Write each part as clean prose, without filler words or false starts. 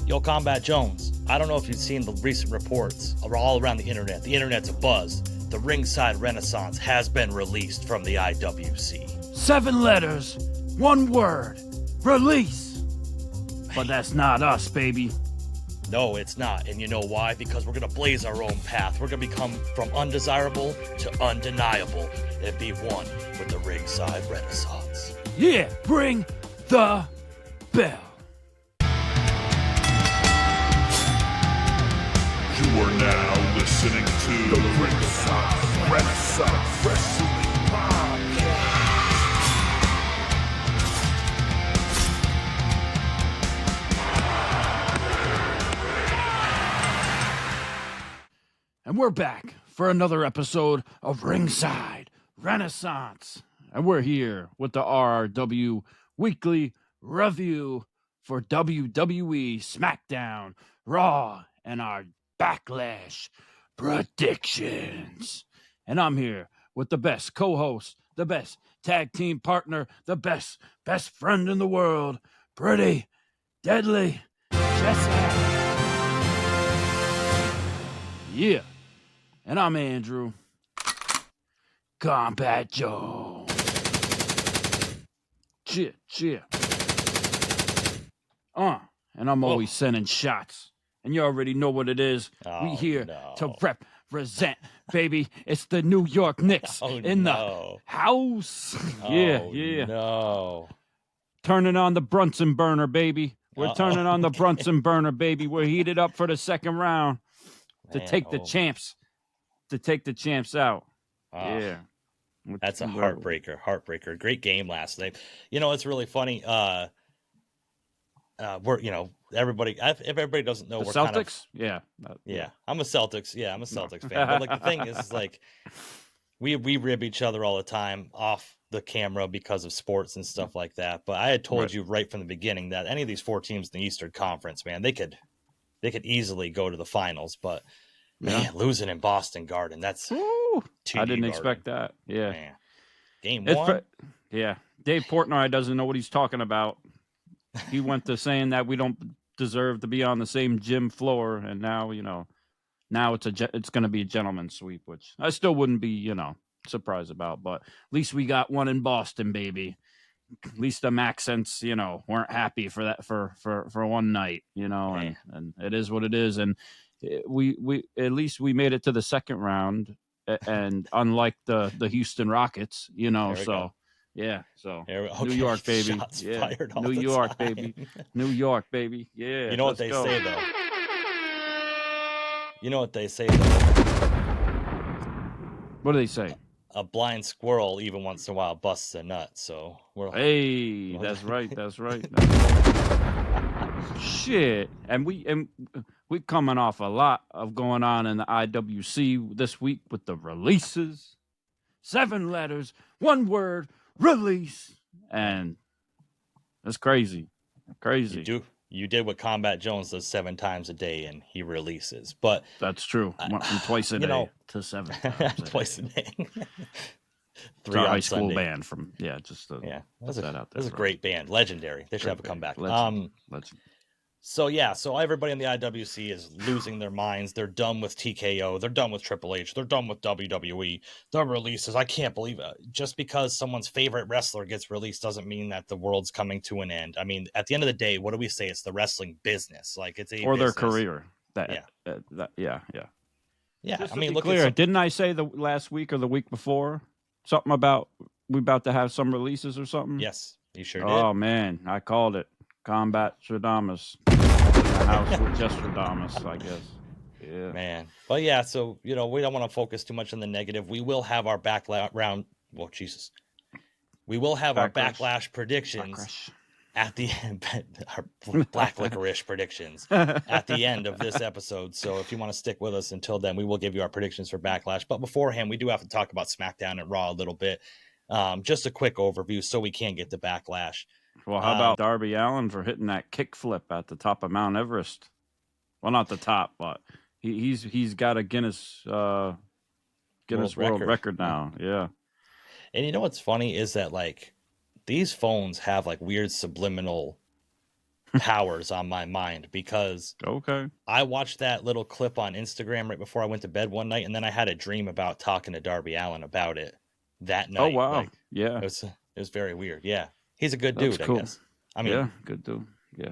Yo, Combat Jones, I don't know if you've seen the recent reports all around the internet. The internet's abuzz. The Ringside Renaissance has been released from the IWC. 7 letters, 1 word, release. But that's not us, baby. No, it's not. And you know why? Because we're going to blaze our own path. We're going to become from undesirable to undeniable and be one with the Ringside Renaissance. Yeah, bring the bell. You are now listening to the Ringside Renaissance Wrestling Podcast. And we're back for another episode of Ringside Renaissance. And we're here with the RRW Weekly Review for WWE Smackdown, Raw, and our Backlash Predictions. And I'm here with the best co-host, the best tag team partner, the best friend in the world, Pretty Deadly Jesse. Yeah. And I'm Andrew Combat Jones. Cheer. And I'm always sending shots. And you already know what it is. We here to represent, baby. It's the New York Knicks the house. Yeah. No. Turning on the Brunson burner, baby. We're turning on the Brunson burner, baby. We're heated up for the second round to take the champs. To take the champs out. Yeah. That's a heartbreaker. Great game last night. You know, it's really funny. Everybody, if everybody doesn't know, the we're Celtics? Kind of, yeah. I'm a Celtics fan. But like the thing is like we rib each other all the time off the camera because of sports and stuff like that. But I had told you right from the beginning that any of these 4 teams in the Eastern Conference, man, they could easily go to the finals. But man, losing in Boston Garden, that's I didn't expect that. Yeah. Man. Game 1. Dave Portnoy doesn't know what he's talking about. He went to saying that we don't deserve to be on the same gym floor, and now, now it's going to be a gentleman's sweep, which I still wouldn't be, surprised about, but at least we got one in Boston, baby. At least the accents, weren't happy for that for one night, and it is what it is, and we at least we made it to the second round, and unlike the Houston Rockets, so. Yeah, so New York, baby. New York, baby. New York, baby. Yeah. You know what they say, though? What do they say? A blind squirrel, even once in a while, busts a nut. So Hey, that's right. Shit, and we coming off a lot of going on in the IWC this week with the releases. 7 letters, 1 word. Release, and that's crazy. You did what Combat Jones does 7 times a day, and he releases. But that's true. Went from twice a day to 7 times twice a day. 3 on high school Sunday. band from just to put that out there. That's a great band, legendary. They should have a comeback. Legend. So everybody in the IWC is losing their minds. They're done with TKO. They're done with Triple H. They're done with WWE. The releases, I can't believe it. Just because someone's favorite wrestler gets released doesn't mean that the world's coming to an end. I mean, at the end of the day, what do we say? It's the wrestling business. Like it's or business. Their career. Yeah. Just I mean, look clear. Didn't I say the last week or the week before something about we about to have some releases or something? Yes, you sure did. Oh man, I called it. Combat Stradamus. The house with just Stradamus, I guess. Yeah. Man. Well, yeah, so, we don't want to focus too much on the negative. We will have our round. Well, Jesus. We will have our Backlash predictions at the end. Our Black Licorice predictions at the end of this episode. So if you want to stick with us until then, we will give you our predictions for Backlash. But beforehand, we do have to talk about SmackDown and Raw a little bit. Just a quick overview so we can get to Backlash. Well, how about Darby Allin for hitting that kickflip at the top of Mount Everest? Well, not the top, but he's got a Guinness World record now. Yeah. And you know what's funny is that like these phones have like weird subliminal powers on my mind because I watched that little clip on Instagram right before I went to bed one night, and then I had a dream about talking to Darby Allin about it that night. Oh wow, like, yeah, it was very weird. Yeah, he's a good that's dude, cool. I guess. I mean, yeah, good dude. Yeah,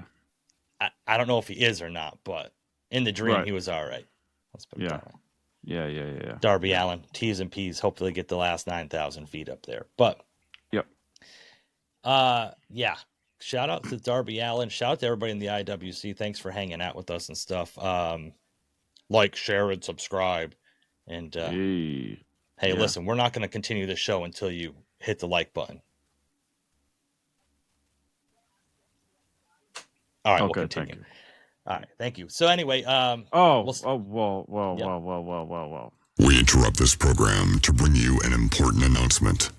I don't know if he is or not, but in the dream he was all right. Let's put it that way. Yeah. Darby Allin, T's and P's, hopefully get the last 9,000 feet up there. But yeah. Shout out to Darby Allin. Shout out to everybody in the IWC. Thanks for hanging out with us and stuff. Like, share, and subscribe. And hey, listen, we're not going to continue the show until you hit the like button. All right, we'll continue. Thank you. All right, thank you. So anyway, whoa. We interrupt this program to bring you an important announcement.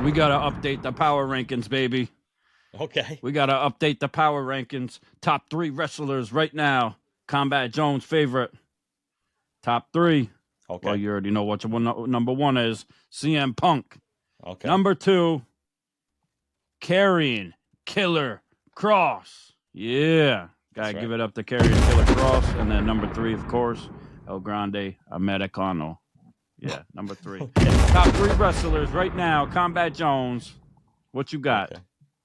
We got to update the power rankings, baby. Okay. We got to update the power rankings. Top 3 wrestlers right now. Combat Jones' favorite. Top 3. Okay. Well, you already know what number 1 is. CM Punk. Okay. Number 2, Karrion Killer Kross. Yeah. Got to give it up to Karrion Killer Kross. And then number 3, of course, El Grande Americano. Yeah, number 3. Top 3 wrestlers right now. Combat Jones. What you got? Okay.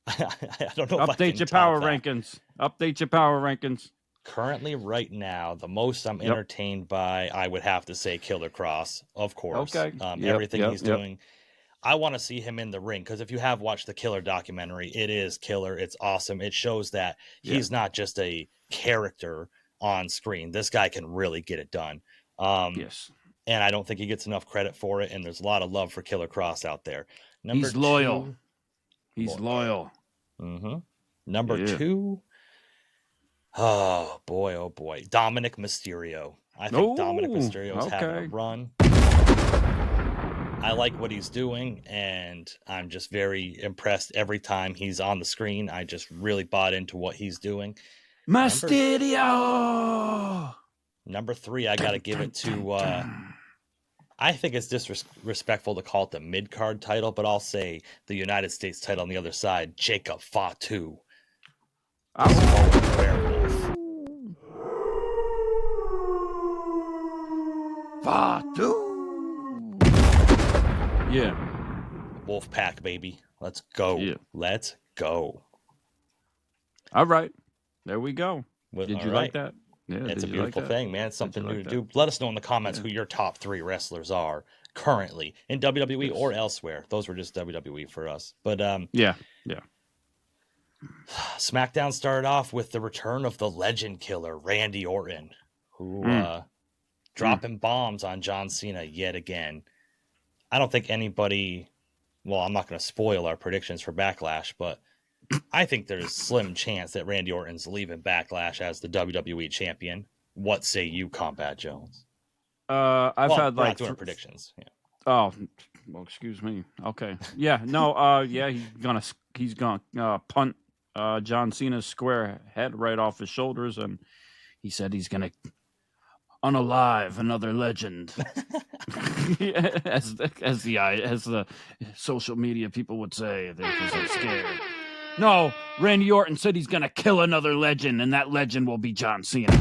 I don't know. Update your power rankings. Update your power rankings. Currently, right now, the most I'm entertained by, I would have to say, Killer Kross, of course. Okay. Everything he's doing. I want to see him in the ring because if you have watched the Killer documentary, it is killer. It's awesome. It shows that he's not just a character on screen. This guy can really get it done. Yes. And I don't think he gets enough credit for it. And there's a lot of love for Killer Kross out there. He's loyal. He's loyal. Mm-hmm. Number 2. Oh boy. Dominic Mysterio. I think Dominic Mysterio's having a run. I like what he's doing, and I'm just very impressed every time he's on the screen. I just really bought into what he's doing. Mysterio! Number 3, I got to give it to... I think it's disrespectful to call it the mid-card title, but I'll say the United States title on the other side, Jacob Fatu. Werewolf. Fatu! Yeah. Wolfpack, baby. Let's go. Yeah. Let's go. All right. There we go. Did you like that? Yeah, it's a beautiful thing, man. It's something new to do. Let us know in the comments who your top 3 wrestlers are currently in WWE or elsewhere. Those were just WWE for us. But yeah. SmackDown started off with the return of the legend killer, Randy Orton, who dropping bombs on John Cena yet again. I don't think anybody, well, I'm not going to spoil our predictions for Backlash, but I think there's a slim chance that Randy Orton's leaving Backlash as the WWE champion. What say you, Combat Jones? I've had like doing predictions. Yeah. Oh, well, excuse me. Okay. Yeah. No. Yeah. He's gonna punt John Cena's square head right off his shoulders, and he said he's gonna unalive another legend. as the social media people would say, because they're scared. No, Randy Orton said he's gonna kill another legend, and that legend will be John Cena.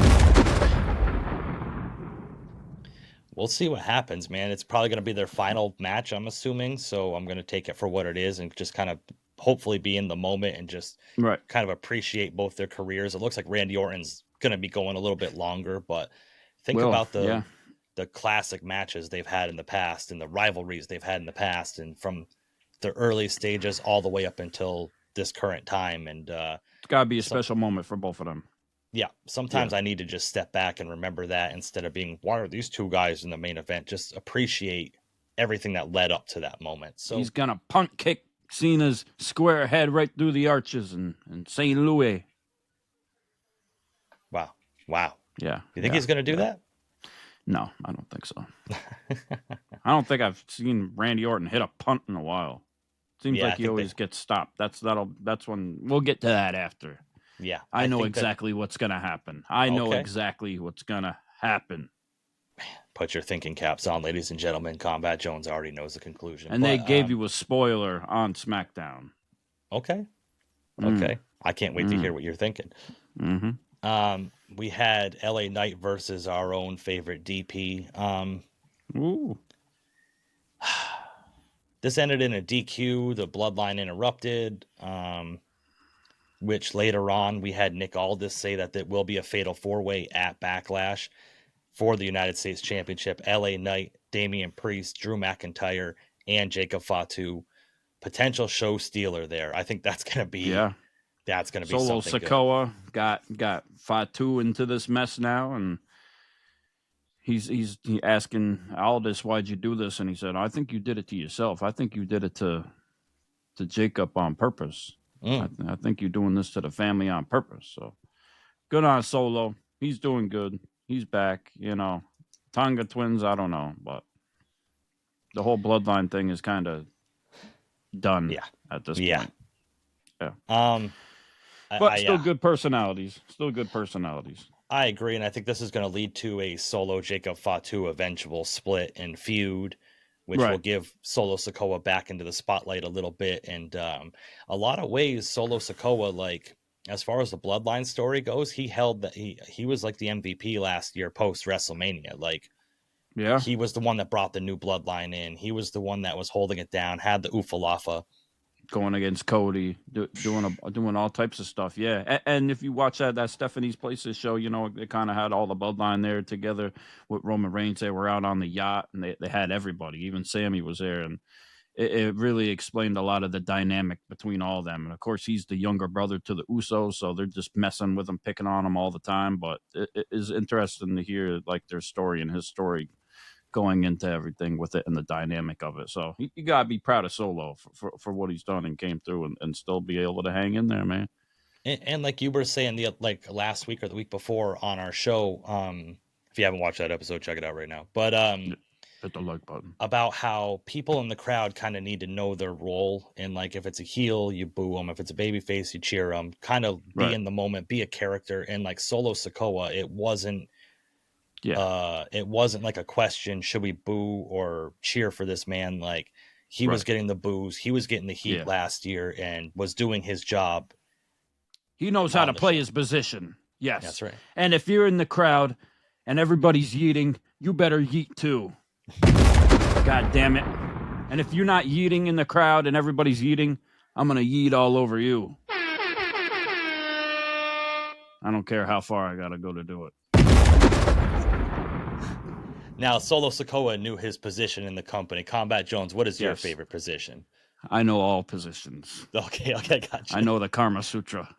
We'll see what happens, man. It's probably going to be their final match, I'm assuming. So I'm going to take it for what it is and just kind of hopefully be in the moment and just kind of appreciate both their careers. It looks like Randy Orton's going to be going a little bit longer, but think about the classic matches they've had in the past and the rivalries they've had in the past and from the early stages all the way up until this current time. And it's got to be a special moment for both of them. Yeah, sometimes I need to just step back and remember that instead of being, why are these two guys in the main event? Just appreciate everything that led up to that moment. So he's going to punt kick Cena's square head right through the arches in St. Louis. Wow. Yeah. You think he's going to do that? No, I don't think so. I don't think I've seen Randy Orton hit a punt in a while. Seems like he always gets stopped. That's when we'll get to that after. Yeah. I know exactly what's going to happen. I know exactly what's going to happen. Put your thinking caps on, ladies and gentlemen. Combat Jones already knows the conclusion. And they gave you a spoiler on SmackDown. Okay. Okay. I can't wait to hear what you're thinking. Mm-hmm. We had LA Knight versus our own favorite DP. Ooh. This ended in a DQ. The bloodline interrupted, which later on we had Nick Aldis say that there will be a fatal 4-way at Backlash for the United States Championship. LA Knight, Damian Priest, Drew McIntyre, and Jacob Fatu. Potential show stealer there. I think that's going to be Solo something Sikoa got Fatu into this mess now, and he's asking Aldis, "Why'd you do this?" And he said, "I think you did it to yourself. I think you did it to Jacob on purpose. I think you're doing this to the family on purpose." So good on Solo. He's doing good. He's back. Tonga twins. I don't know, but the whole bloodline thing is kind of done at this point. Yeah. But still good personalities. I agree, and I think this is going to lead to a Solo Jacob Fatu eventual split and feud, which will give Solo Sikoa back into the spotlight a little bit. And a lot of ways, Solo Sikoa, like as far as the bloodline story goes, he held that he was like the MVP last year post WrestleMania. Like, he was the one that brought the new bloodline in. He was the one that was holding it down, had the Oofalafa. Going against Cody, doing all types of stuff. Yeah. And if you watch that Stephanie's Places show, it kind of had all the bloodline there together with Roman Reigns. They were out on the yacht and they had everybody. Even Sammy was there. And it really explained a lot of the dynamic between all of them. And of course, he's the younger brother to the Usos. So they're just messing with him, picking on him all the time. But it is interesting to hear like their story and his story going into everything with it and the dynamic of it. So you gotta be proud of Solo for what he's done and came through and still be able to hang in there, man. And like you were saying last week or the week before on our show, if you haven't watched that episode, check it out right now. But hit the like button. About how people in the crowd kind of need to know their role, and like if it's a heel, you boo them. If it's a babyface, you cheer them. Kind of be in the moment, be a character. And like Solo Sikoa, it wasn't like a question, should we boo or cheer for this man? Like he was getting the boos, he was getting the heat last year and was doing his job. He knows how to play his position. Yes. That's right. And if you're in the crowd and everybody's yeeting, you better yeet too. God damn it. And if you're not yeeting in the crowd and everybody's yeeting, I'm going to yeet all over you. I don't care how far I got to go to do it. Now, Solo Sikoa knew his position in the company. Combat Jones, what is your favorite position? I know all positions. Okay, gotcha. I know the Karma Sutra.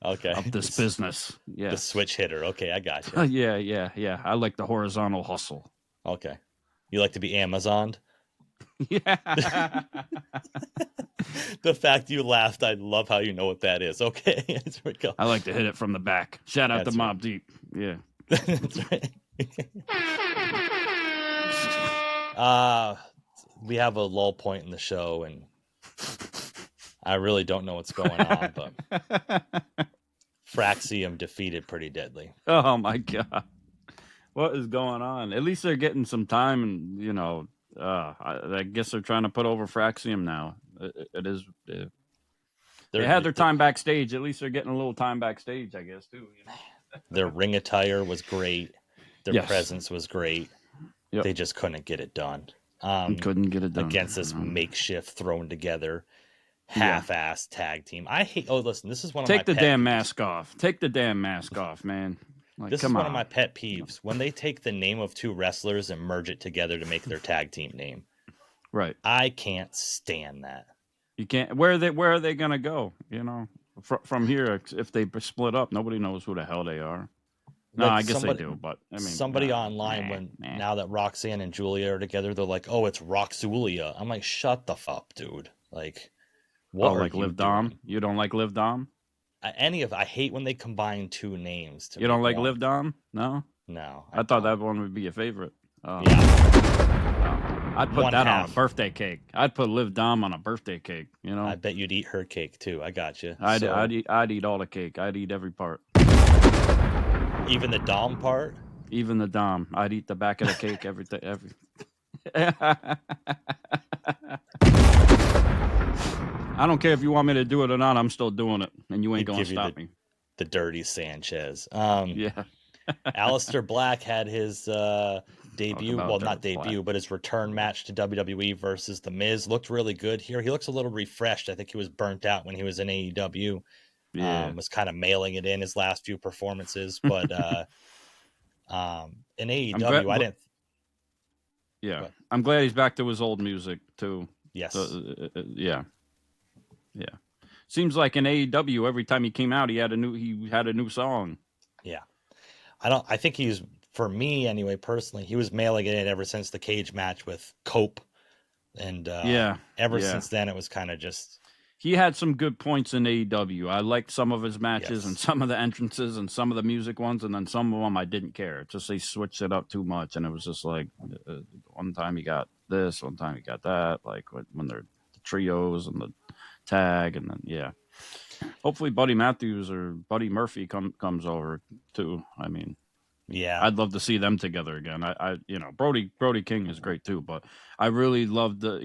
Okay. Of this business. Yeah. The switch hitter. Okay, I got you. Yeah. I like the horizontal hustle. Okay. You like to be Amazoned? Yeah. The fact you laughed, I love how you know what that is. Okay. That's where it goes. I like to hit it from the back. Shout out to Mobb Deep. Yeah. That's right. We have a lull point in the show, and I really don't know what's going on, but Fraxium defeated Pretty Deadly. Oh my god, what is going on? At least they're getting some time, and I guess they're trying to put over Fraxium now. It is. They had their time backstage. At least they're getting a little time backstage, I guess, too. Their ring attire was great. Their presence was great. Yep. They just couldn't get it done. Couldn't get it done against this makeshift thrown together half-assed tag team. I hate. Oh, listen, this is one of my. Take the damn mask off. Take the damn mask off, man. Like, this is one of my pet peeves when they take the name of two wrestlers and merge it together to make their tag team name. Right. I can't stand that. You can't. Where are they gonna go? From here, if they split up, nobody knows who the hell they are. No, I guess they do, but I mean, somebody online now that Roxanne and Julia are together, they're like, "Oh, it's Roxulia." I'm like, "Shut the fuck up, dude!" Like, what? Like Liv Dom? You don't like Liv Dom? I hate when they combine two names. You don't like Liv Dom? No. I thought that one would be a favorite. Yeah. I'd put that on a birthday cake. I'd put Liv Dom on a birthday cake. I bet you'd eat her cake too. I got you. I'd eat all the cake. I'd eat every part. Even the Dom part? Even the Dom. I'd eat the back of the cake, everything. I don't care if you want me to do it or not. I'm still doing it, and you ain't going to stop me. The dirty Sanchez. Yeah. Aleister Black had his debut. Well, not debut, but his return match to WWE versus The Miz. Looked really good here. He looks a little refreshed. I think he was burnt out when he was in AEW. Yeah. Was kind of mailing it in his last few performances, but in AEW, I didn't. Yeah, I'm glad he's back to his old music too. Yes. Yeah. Seems like in AEW, every time he came out, he had a new song. Yeah, I think he's, for me anyway, personally, he was mailing it in ever since the cage match with Cope, and since then it was kind of just. He had some good points in AEW. I liked some of his matches and some of the entrances and some of the music ones, and then some of them I didn't care. Just they switched it up too much, and it was just like one time he got this, one time he got that, like when they're the trios and the tag, and then hopefully Buddy Matthews or Buddy Murphy comes over too. I mean, I'd love to see them together again. I Brody King is great too, but I really loved the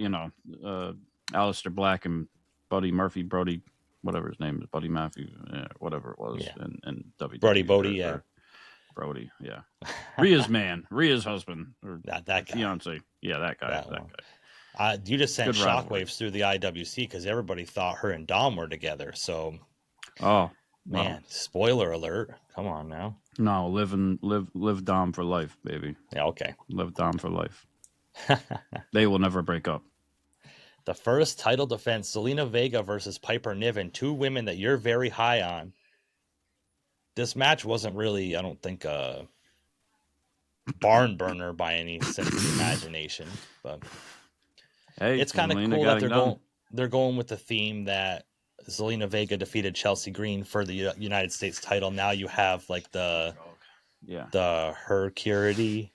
Aleister Black and Buddy Murphy, Brody, whatever his name is, Buddy Matthew, whatever it was, and WWE. Brody, yeah. Rhea's husband, or that guy. Fiance. Yeah, that guy. You just sent shockwaves through the IWC because everybody thought her and Dom were together. So, spoiler alert! Come on now. No, live Dom for life, baby. Yeah, okay. Live Dom for life. They will never break up. The first title defense, Zelina Vega versus Piper Niven, two women that you're very high on. This match wasn't really, I don't think, a barn burner by any sense of imagination, but it's kind of cool that they're going with the theme that Zelina Vega defeated Chelsea Green for the United States title. Now you have like the Hercurity,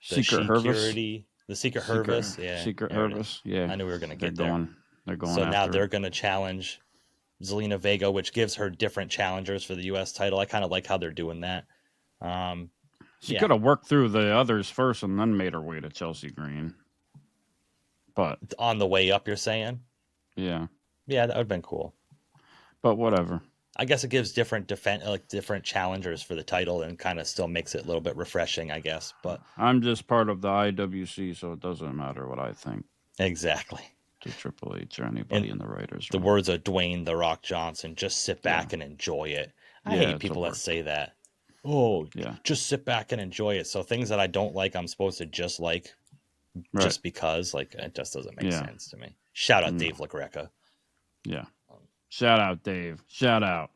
Secret Hervis. The Secret Hervis, Secret Hervis, yeah. I knew we were going to get there. They're going. So now they're going to challenge Zelina Vega, which gives her different challengers for the U.S. title. I kind of like how they're doing that. She could have worked through the others first and then made her way to Chelsea Green. But on the way up, you're saying? Yeah, that would have been cool. But whatever. I guess it gives different different challengers for the title and kind of still makes it a little bit refreshing, I guess. But I'm just part of the IWC, so it doesn't matter what I think. Exactly. To Triple H or anybody in the writers. The words of Dwayne "The Rock" Johnson: "Just sit back and enjoy it." I hate people that say that. Oh, just sit back and enjoy it. So things that I don't like, I'm supposed to just like, just because. Like, it just doesn't make sense to me. Shout out Dave LaGreca. Yeah. Shout out, Dave. Shout out.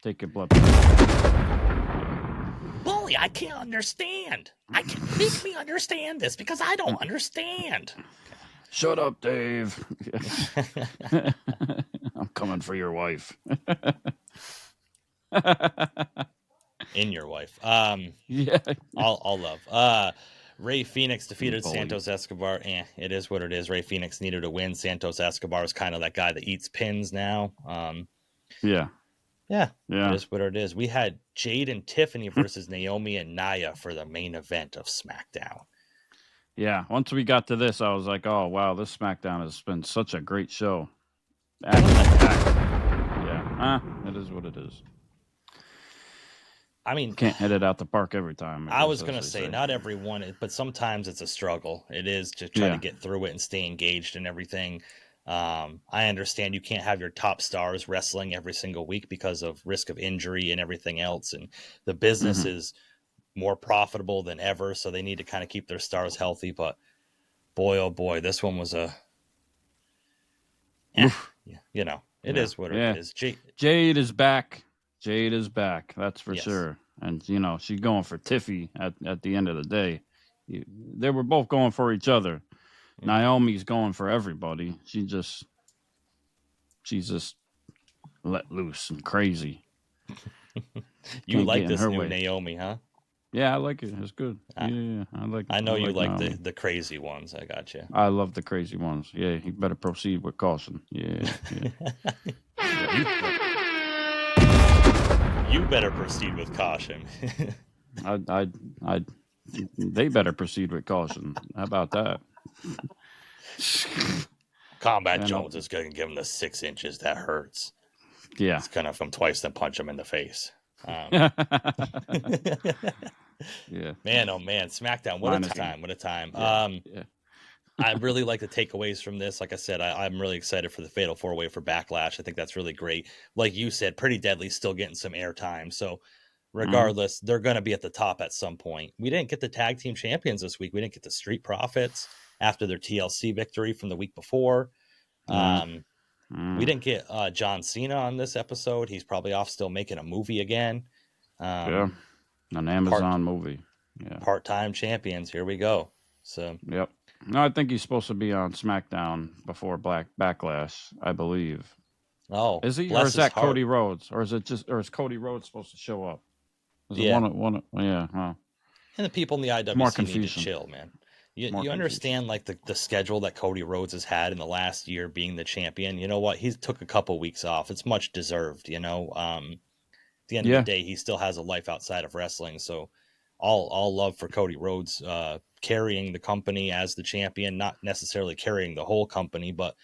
Take your blood. Bully, I can't understand. I can't make me understand this because I don't understand. Shut up, Dave. I'm coming for your wife. In your wife. Yeah. I'll love. Ray Phoenix defeated Santos Escobar. It is what it is. Ray Phoenix needed to win. Santos Escobar is kind of that guy that eats pins now. Yeah. It is what it is. We had Jade and Tiffany versus Naomi and Nia for the main event of SmackDown. Yeah. Once we got to this, I was like, oh, wow, this SmackDown has been such a great show. Yeah. It is what it is. I mean, can't hit it out the park every time. I was going to say, not everyone, but sometimes it's a struggle. It is to try to get through it and stay engaged and everything. I understand you can't have your top stars wrestling every single week because of risk of injury and everything else. And the business is more profitable than ever. So they need to kind of keep their stars healthy. But boy, oh boy, this one was it is what it is. Jade is back. Jade is back. That's for sure. And, she's going for Tiffy at the end of the day. They were both going for each other. Naomi's going for everybody. She's just let loose and crazy. You like this new Naomi, huh? Yeah, I like it. It's good. I like it. I know you like the crazy ones. I got you. I love the crazy ones. Yeah, you better proceed with caution. Yeah. You better proceed with caution. They better proceed with caution. How about that? Combat Jones is going to give him the 6 inches. That hurts. Yeah. It's going to from twice then punch him in the face. Yeah. Man, oh man. SmackDown. What a time. What a time. Yeah. I really like the takeaways from this. Like I said, I'm really excited for the Fatal 4-Way for Backlash. I think that's really great. Like you said, Pretty Deadly still getting some airtime. So regardless, they're going to be at the top at some point. We didn't get the tag team champions this week. We didn't get the Street Profits after their TLC victory from the week before. We didn't get John Cena on this episode. He's probably off still making a movie again. An Amazon movie. Yeah. Part-time champions. Here we go. So yep. No, I think he's supposed to be on SmackDown before Backlash, I believe. Oh, is he? Or is that Cody Rhodes? Or is Cody Rhodes supposed to show up? Yeah. Well. And the people in the IWC need to chill, man. You understand like the schedule that Cody Rhodes has had in the last year being the champion. You know what? He took a couple weeks off. It's much deserved, you know. At the end of the day, he still has a life outside of wrestling. So all love for Cody Rhodes carrying the company as the champion, not necessarily carrying the whole company, but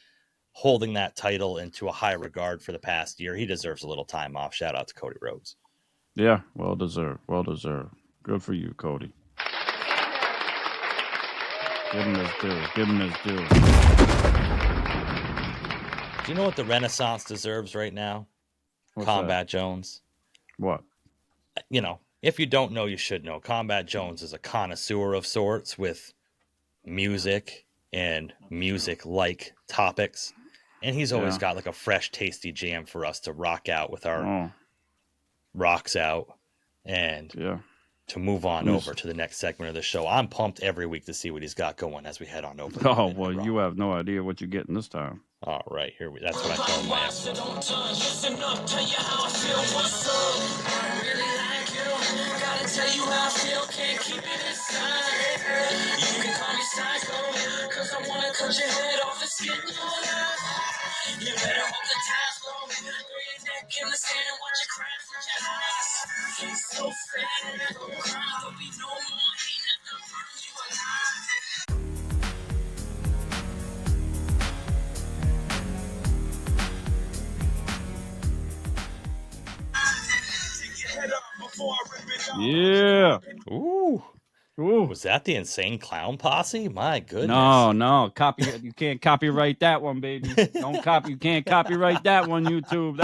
holding that title into a high regard for the past year. He deserves a little time off. Shout out to Cody Rhodes. Yeah, well deserved. Well deserved. Good for you, Cody. Give him his due. Give him his due. Do you know what the Renaissance deserves right now? What's Combat that? Jones. What? You know, if you don't know, you should know. Combat Jones is a connoisseur of sorts with music and music-like topics. And he's always got like a fresh, tasty jam for us to rock out with our rocks out and to move on over to the next segment of the show. I'm pumped every week to see what he's got going as we head on over. Oh, well, you have no idea what you're getting this time. All right, that's what I tell my episode. Tell you how I feel, can't keep it inside. You can call me psycho, cause I wanna cut your head off and skin you alive. You better hold the time's low, throw your neck in the sand and watch your cracks with your eyes. So sad, never cry, there'll be no more hate, nothing burns you alive. Yeah. Ooh. Was that the Insane Clown Posse? My goodness. No. You can't copyright that one, baby. You can't copyright that one, YouTube.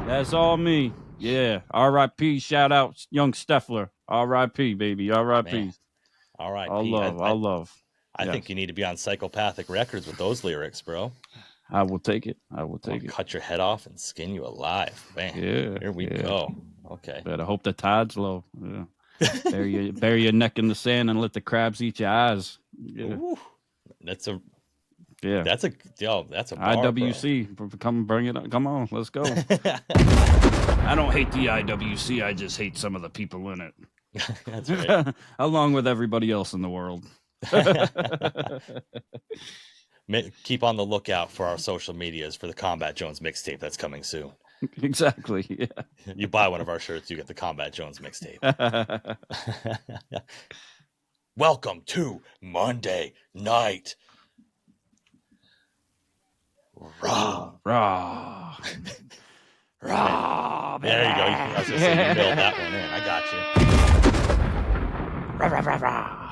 That's all me. Yeah. R.I.P. Shout out Young Steffler. R.I.P. baby. R.I.P. R.I.P. All love. I think you need to be on Psychopathic Records with those lyrics, bro. I will take it. Cut your head off and skin you alive. Man. Yeah. Here we go. Okay. Better hope the tide's low. Yeah. bury your neck in the sand and let the crabs eat your eyes. Yeah. Ooh, that's a bar, IWC. Bro. Come bring it up. Come on, let's go. I don't hate the IWC. I just hate some of the people in it. That's right. Along with everybody else in the world. Keep on the lookout for our social medias for the Combat Jones mixtape that's coming soon. Exactly. Yeah. You buy one of our shirts, you get the Combat Jones mixtape. Welcome to Monday Night Raw. Raw. There you go. I was gonna say, you nailed that one in. I got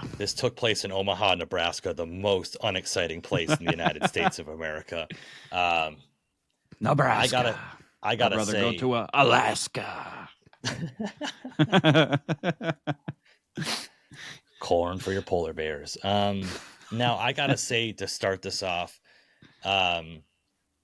you. This took place in Omaha, Nebraska, the most unexciting place in the United States of America. Nebraska. I gotta say, go to Alaska. Corn for your polar bears. Now I gotta say, to start this off,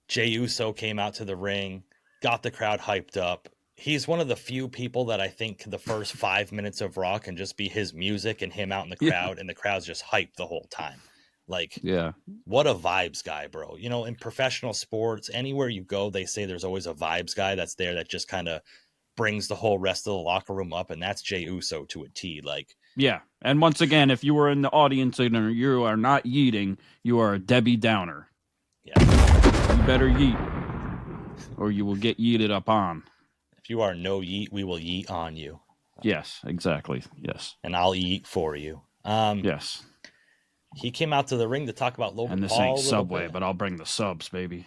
Jey Uso came out to the ring, got the crowd hyped up. He's one of the few people that I think the first 5 minutes of Raw can just be his music and him out in the crowd, and the crowd's just hyped the whole time. Like, what a vibes guy, bro. You know, in professional sports, anywhere you go, they say there's always a vibes guy that's there that just kind of brings the whole rest of the locker room up, and that's Jey Uso to a T. Like, yeah. And once again, if you were in the audience and you are not yeeting, you are a Debbie Downer. Yeah. You better yeet, or you will get yeeted upon. If you are no yeet, we will yeet on you. Yes, exactly. Yes. And I'll eat for you. Yes. He came out to the ring to talk about Logan And this Paul. ain't Subway, but I'll bring the subs, baby.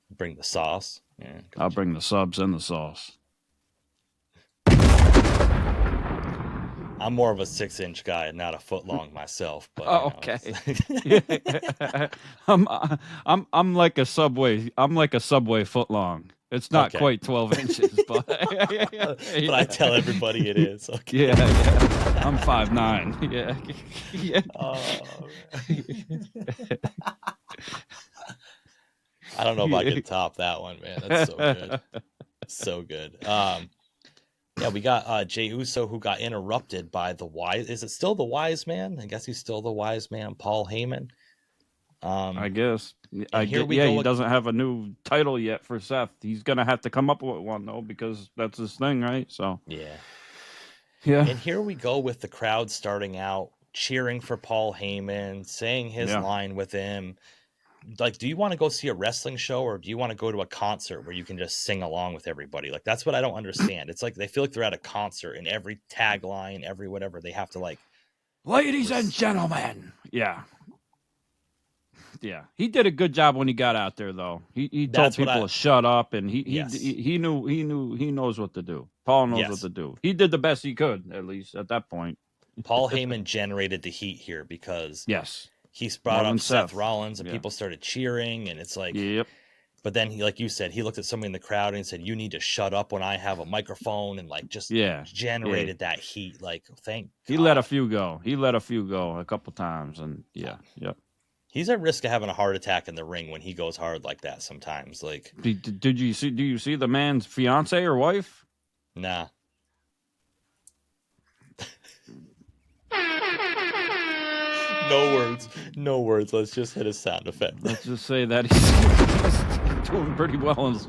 Bring the sauce. Yeah, I'll bring the subs and the sauce. I'm more of a 6-inch guy, not a foot long myself. But okay. I'm like a Subway. I'm like a Subway foot long. It's not quite 12 inches, but but I tell everybody it is. Okay. Yeah. I'm 5'9". Yeah. Oh, I don't know if I can top that one, man. That's so good. So good. Yeah, we got Jey Uso, who got interrupted by the wise. Is it still the wise man? I guess he's still the wise man, Paul Heyman. I guess. He doesn't have a new title yet for Seth. He's gonna have to come up with one though, because that's his thing, right? So yeah. And here we go with the crowd starting out cheering for Paul Heyman, saying his line with him. Like, do you want to go see a wrestling show, or do you want to go to a concert where you can just sing along with everybody? Like, that's what I don't understand. It's like they feel like they're at a concert, and every tagline, every whatever, they have to like, ladies and gentlemen. Yeah. He did a good job when he got out there, though. He told people to shut up, and he knows what to do. Paul knows what to do. He did the best he could, at least at that point. Paul Heyman generated the heat here because he brought More up than Seth Rollins, and people started cheering, and it's like, But then he, like you said, he looked at somebody in the crowd and said, "You need to shut up when I have a microphone," and like just generated that heat. Like, He let a few go. He let a few go a couple times, and he's at risk of having a heart attack in the ring when he goes hard like that sometimes. Like, did you see? Do you see the man's fiance or wife? Nah. No words. Let's just hit a sound effect. Let's just say that he's doing pretty well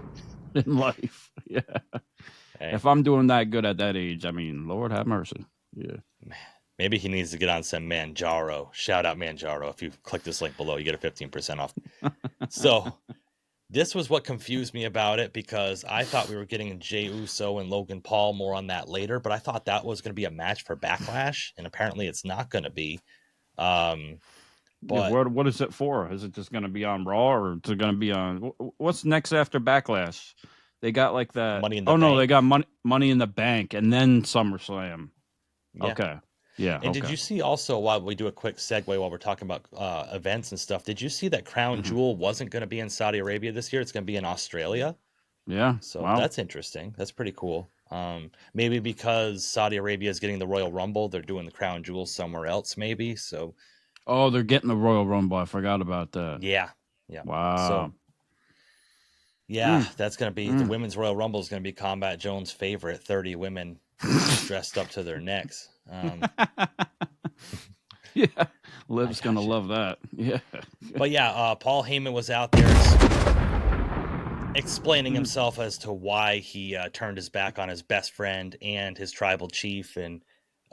in life. Yeah. Hey. If I'm doing that good at that age, I mean, Lord have mercy. Yeah. Maybe he needs to get on some Manjaro. Shout out Manjaro. If you click this link below, you get a 15% off. So this was what confused me about it, because I thought we were getting Jey Uso and Logan Paul more on that later, but I thought that was going to be a match for Backlash, and apparently it's not going to be. But what is it for? Is it just going to be on Raw, or is it going to be on what's next after Backlash? They got like that. Money in the Bank. No, they got money in the Bank, and then SummerSlam. Yeah. Okay. Yeah. And did you see also, while we do a quick segue while we're talking about events and stuff, did you see that Crown Jewel wasn't going to be in Saudi Arabia this year? It's going to be in Australia. Yeah. So that's interesting. That's pretty cool. Maybe because Saudi Arabia is getting the Royal Rumble, they're doing the Crown Jewel somewhere else, maybe. So. Oh, they're getting the Royal Rumble. I forgot about that. Yeah. Wow. So, that's going to be the Women's Royal Rumble is going to be Combat Jones' favorite, 30 women dressed up to their necks. Yeah, Liv's going to love that. Yeah. But Paul Heyman was out there explaining himself as to why he turned his back on his best friend and his tribal chief, and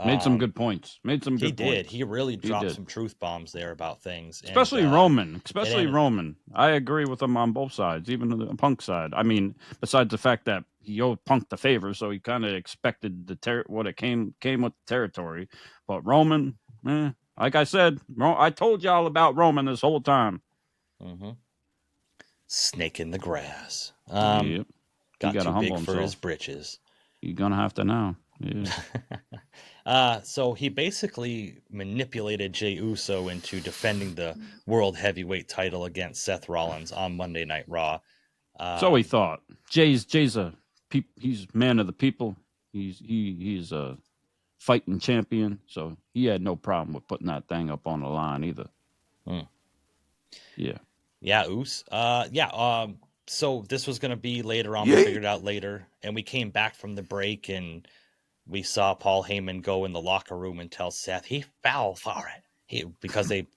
made some good points. He did. He really dropped some truth bombs there about things. Especially Roman. Roman. I agree with him on both sides, even the Punk side. I mean, besides the fact that he owed Punk the favor, so he kind of expected what it came with the territory. But Roman, like I said, I told y'all about Roman this whole time. Snake in the grass. Got too big for his britches. You're gonna have to know. Yeah. So he basically manipulated Jey Uso into defending the World Heavyweight title against Seth Rollins on Monday Night Raw. So he thought. Jey's he's man of the people. He's a fighting champion, so he had no problem with putting that thing up on the line either. Yeah. Yeah, Oos. So this was going to be later on. We figured it out later, and we came back from the break, and we saw Paul Heyman go in the locker room and tell Seth he fell for it. Because they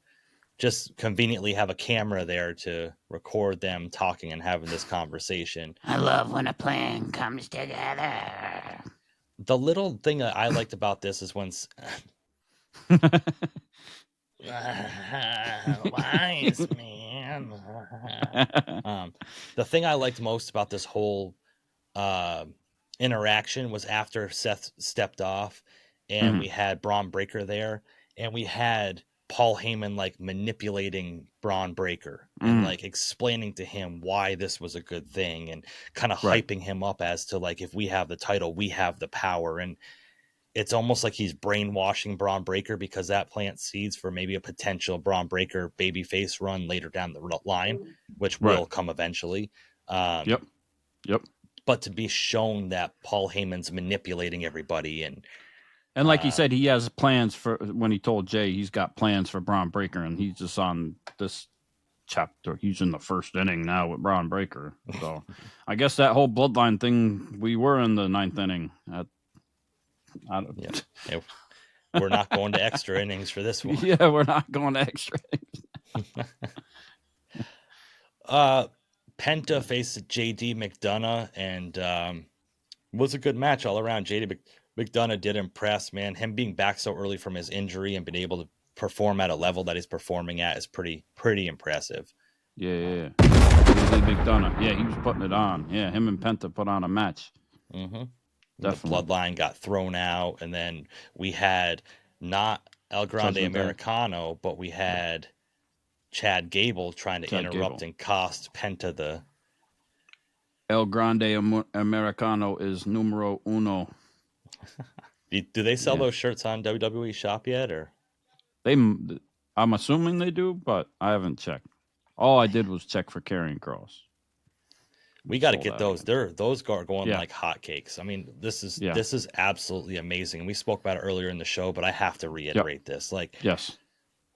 just conveniently have a camera there to record them talking and having this conversation. I love when a plan comes together. The little thing that I liked about this is when wise man. The thing I liked most about this whole interaction was after Seth stepped off, and we had Braun Breaker there, and we had Paul Heyman like manipulating Braun Breaker and like explaining to him why this was a good thing and kind of hyping him up as to like, if we have the title, we have the power. And it's almost like he's brainwashing Braun Breaker, because that plants seeds for maybe a potential Braun Breaker babyface run later down the line, which will come eventually. Yep. But to be shown that Paul Heyman's manipulating everybody, and like he said, he has plans for, when he told Jey, he's got plans for Braun Breaker, and he's just on this chapter. He's in the first inning now with Braun Breaker. So I guess that whole bloodline thing, we were in the 9th inning. We're not going to extra innings for this one. Yeah, we're not going to extra innings. Penta faced JD McDonough, and was a good match all around. JD McDonough did impress, man. Him being back so early from his injury and being able to perform at a level that he's performing at is pretty impressive. Yeah. JD McDonough. Yeah, he was putting it on. Yeah, him and Penta put on a match. Mm-hmm. Definitely. The bloodline got thrown out, and then we had not El Grande Americano, but we had Chad Gable trying to interrupt and cost Penta the... El Grande Americano is numero uno. Do they sell those shirts on WWE Shop yet, or? I'm assuming they do, but I haven't checked. All I did was check for Karrion Kross. We got to get those. Those are going like hotcakes. I mean, this is absolutely amazing. We spoke about it earlier in the show, but I have to reiterate this. Like,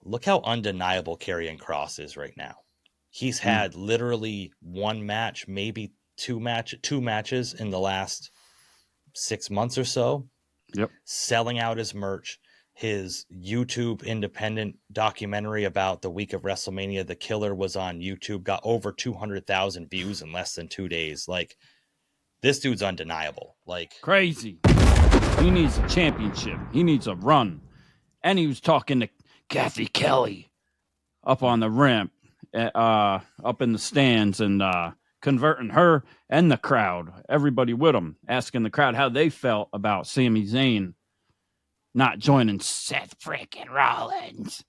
look how undeniable Karrion Kross is right now. He's had literally one match, maybe two matches in the last 6 months or so. Yep. Selling out his merch. His YouTube independent documentary about the week of WrestleMania, The Killer, was on YouTube, got over 200,000 views in less than 2 days. Like, this dude's undeniable. Like, crazy. He needs a championship. He needs a run. And he was talking to Kathy Kelly up on the ramp, up in the stands, and converting her and the crowd, everybody with him, asking the crowd how they felt about Sami Zayn not joining Seth freaking Rollins.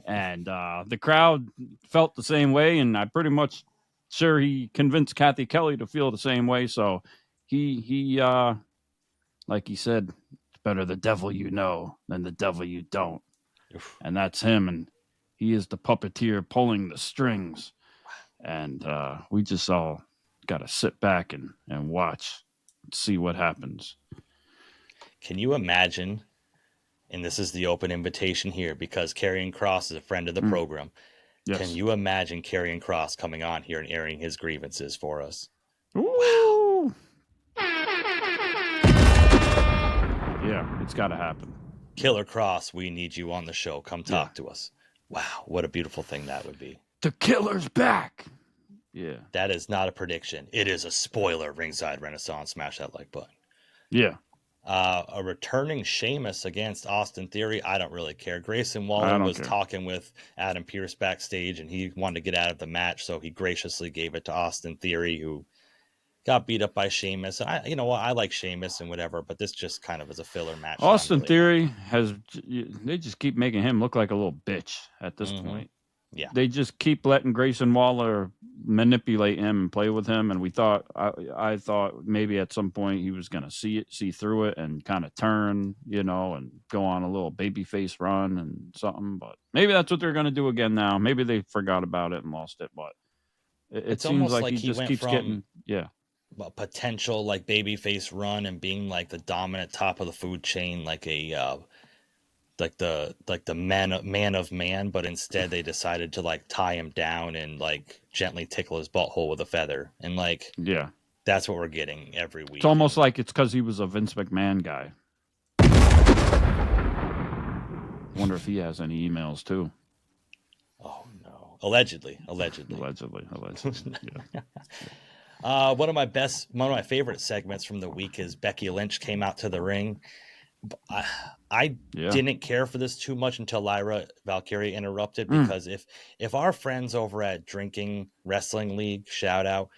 And the crowd felt the same way, and I'm pretty much sure he convinced Kathy Kelly to feel the same way. So he like he said, it's better the devil you know than the devil you don't. And that's him, and he is the puppeteer pulling the strings. And we just all got to sit back and watch and see what happens. Can you imagine, and this is the open invitation here, because Karrion Kross is a friend of the program. Yes. Can you imagine Karrion Kross coming on here and airing his grievances for us? Ooh. Wow. Yeah, it's got to happen. Killer Kross, we need you on the show. Come talk to us. Wow, what a beautiful thing that would be. The killer's back. Yeah. That is not a prediction. It is a spoiler. Ringside Renaissance. Smash that like button. Yeah. A returning Sheamus against Austin Theory. I don't really care. Grayson Waller was talking with Adam Pearce backstage, and he wanted to get out of the match, so he graciously gave it to Austin Theory, who got beat up by Sheamus. And you know what? I like Sheamus and whatever, but this just kind of is a filler match. Austin Theory they just keep making him look like a little bitch at this point. Yeah. They just keep letting Grayson Waller manipulate him and play with him. And I thought maybe at some point he was going to see through it and kind of turn, and go on a little babyface run and something. But maybe that's what they're going to do again now. Maybe they forgot about it and lost it. But it seems like he just keeps getting, a potential like babyface run and being like the dominant top of the food chain, like a like the man of man, but instead they decided to like tie him down and like gently tickle his butthole with a feather, and like that's what we're getting every week. It's almost like it's because he was a Vince McMahon guy. Wonder if he has any emails too. Oh no! Allegedly. Yeah. One of my favorite segments from the week is Becky Lynch came out to the ring. I didn't care for this too much until Lyra Valkyria interrupted, because if our friends over at Drinking Wrestling League, shout out,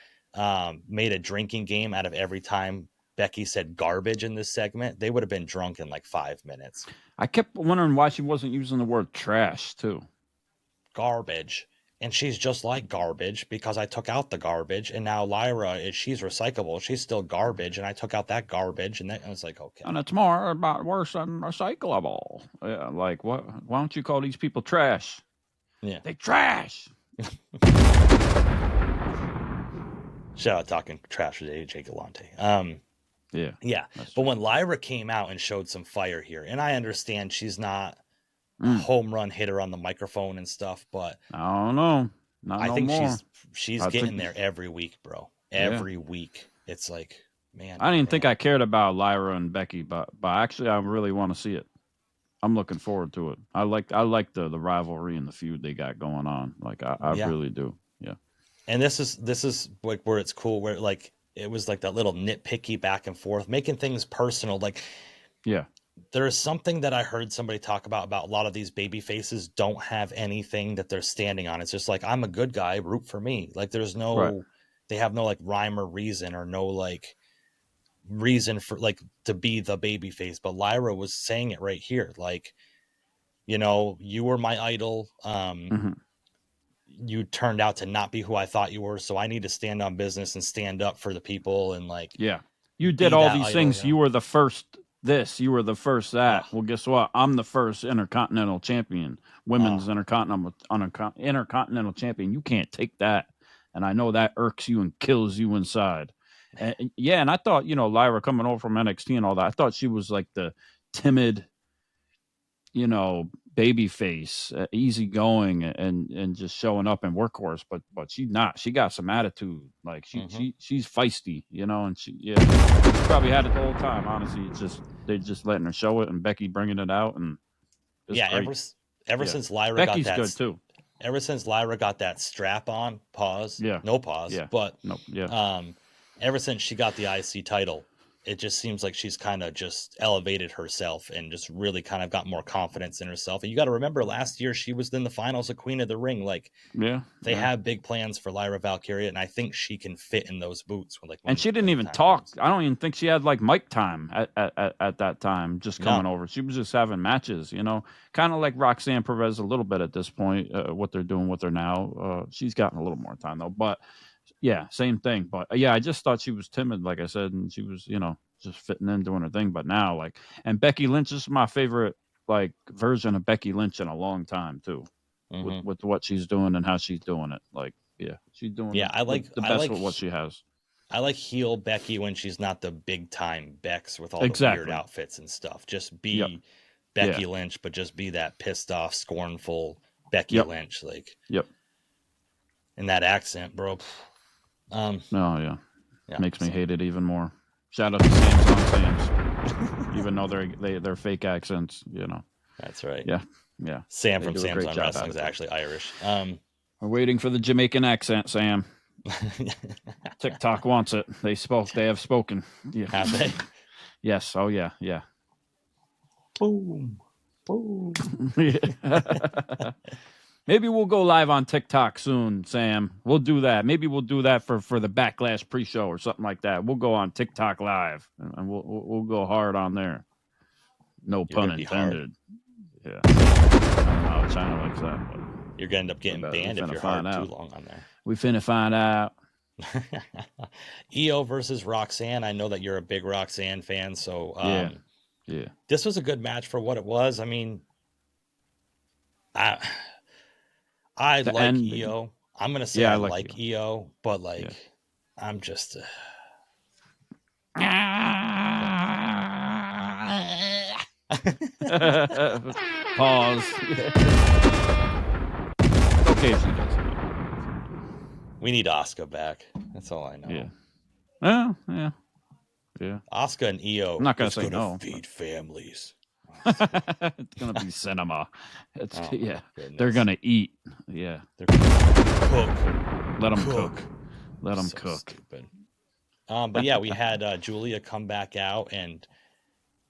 made a drinking game out of every time Becky said garbage in this segment, they would have been drunk in like 5 minutes. I kept wondering why she wasn't using the word trash too. Garbage. And she's just like garbage because I took out the garbage, and now Lyra she's recyclable. She's still garbage, and I took out that garbage, and I was like, okay. And it's worse than recyclable. Yeah, like what? Why don't you call these people trash? Yeah, they trash. Shout out talking trash with AJ Galante. Yeah. But when Lyra came out and showed some fire here, and I understand she's not a home run hitter on the microphone and stuff, but I don't know. I think she's getting there every week, bro. Every week. It's like, man. I didn't think I cared about Lyra and Becky, but actually I really want to see it. I'm looking forward to it. I like the rivalry and the feud they got going on. Like I really do. Yeah. And this is like where it's cool, where like it was like that little nitpicky back and forth, making things personal. Like, yeah, there is something that I heard somebody talk about a lot of these baby faces don't have anything that they're standing on. It's just like, I'm a good guy, root for me. Like there's no, they have no like rhyme or reason or no like reason for like to be the baby face. But Lyra was saying it right here. Like, you know, you were my idol. You turned out to not be who I thought you were. So I need to stand on business and stand up for the people. And like, you did all these things. You were the first this, you were the first that. Well, guess what? I'm the first intercontinental champion, women's intercontinental champion. You can't take that. And I know that irks you and kills you inside. And and I thought, you know, Lyra coming over from NXT and all that, I thought she was like the timid, you know, baby face, easygoing and just showing up and workhorse, but she's not. She got some attitude. Like she's feisty, you know, and she probably had it the whole time. Honestly, it's just they're just letting her show it, and Becky bringing it out, and ever since Lyra Becky's got that, good too. Ever since Lyra got that strap on, no pause, but ever since she got the IC title, it just seems like she's kind of just elevated herself and just really kind of got more confidence in herself. And you got to remember, last year she was in the finals of Queen of the Ring. Like, they have big plans for Lyra Valkyria, and I think she can fit in those boots. And she didn't even talk. I don't even think she had like mic time at that time. Just coming over, she was just having matches. You know, kind of like Roxanne Perez a little bit at this point. What they're doing with her now, she's gotten a little more time though, but. Yeah, same thing. But I just thought she was timid, like I said, and she was, you know, just fitting in, doing her thing. But now, like, and Becky Lynch is my favorite, like, version of Becky Lynch in a long time too, with what she's doing and how she's doing it. Like, she's doing I like the best with what she has. I like heel Becky when she's not the big time Bex with all the weird outfits and stuff. Just be Becky Lynch, but just be that pissed off, scornful Becky Lynch, like. And that accent, bro. Makes me hate it even more. Shout out to Sam's on Sam's, even though they're fake accents, you know. That's right. Yeah. Sam from Sam's on Wrestling is actually Irish. We're waiting for the Jamaican accent, Sam. TikTok wants it. They have spoken. Yeah. Have they? Yes. Oh yeah. Boom. Maybe we'll go live on TikTok soon, Sam. We'll do that. Maybe we'll do that for the Backlash pre-show or something like that. We'll go on TikTok live and we'll go hard on there. No pun intended. Yeah. I don't know how China likes that, but you're gonna end up getting banned if you're hard too long on there. We finna find out. Iyo versus Roxanne. I know that you're a big Roxanne fan, so yeah. This was a good match for what it was. I mean, I like Iyo. I'm going to say I like Iyo, but like, I'm just... Pause. Okay if she does. We need Asuka back. That's all I know. Yeah. Asuka and Iyo. I'm not going to say no. Feed families. It's gonna be cinema. They're gonna eat. Yeah, they're gonna cook. Let them cook. Let them cook. Stupid. But we had Julia come back out, and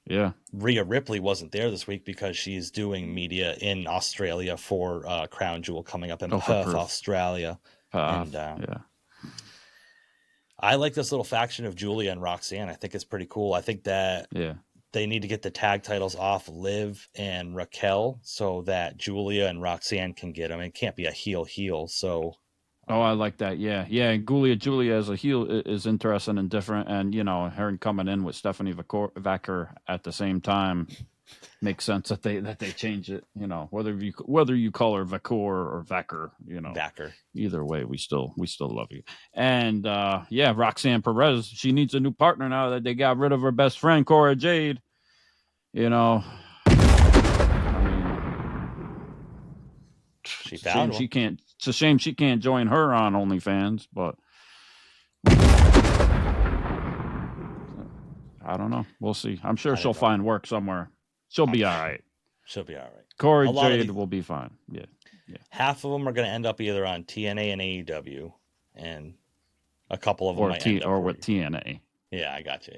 Rhea Ripley wasn't there this week because she's doing media in Australia for Crown Jewel coming up in Perth, Australia. I like this little faction of Julia and Roxanne. I think it's pretty cool. I think that they need to get the tag titles off Liv and Raquel so that Julia and Roxanne can get them. It can't be a heel. So. Oh, I like that. Yeah. And Julia as a heel is interesting and different. And, her coming in with Stephanie Vacker at the same time makes sense that they change it, whether you call her Vacour or Vacker, Vacker. Either way, we still love you. And Roxanne Perez, she needs a new partner now that they got rid of her best friend Cora Jade. She found one. It's a shame she can't join her on OnlyFans, but I don't know. We'll see. I'm sure she'll find work somewhere. She'll be all right. She'll be all right. Corey Jade will be fine. Yeah. Half of them are going to end up either on TNA and AEW, and a couple of them might end up with TNA. Yeah, I got you.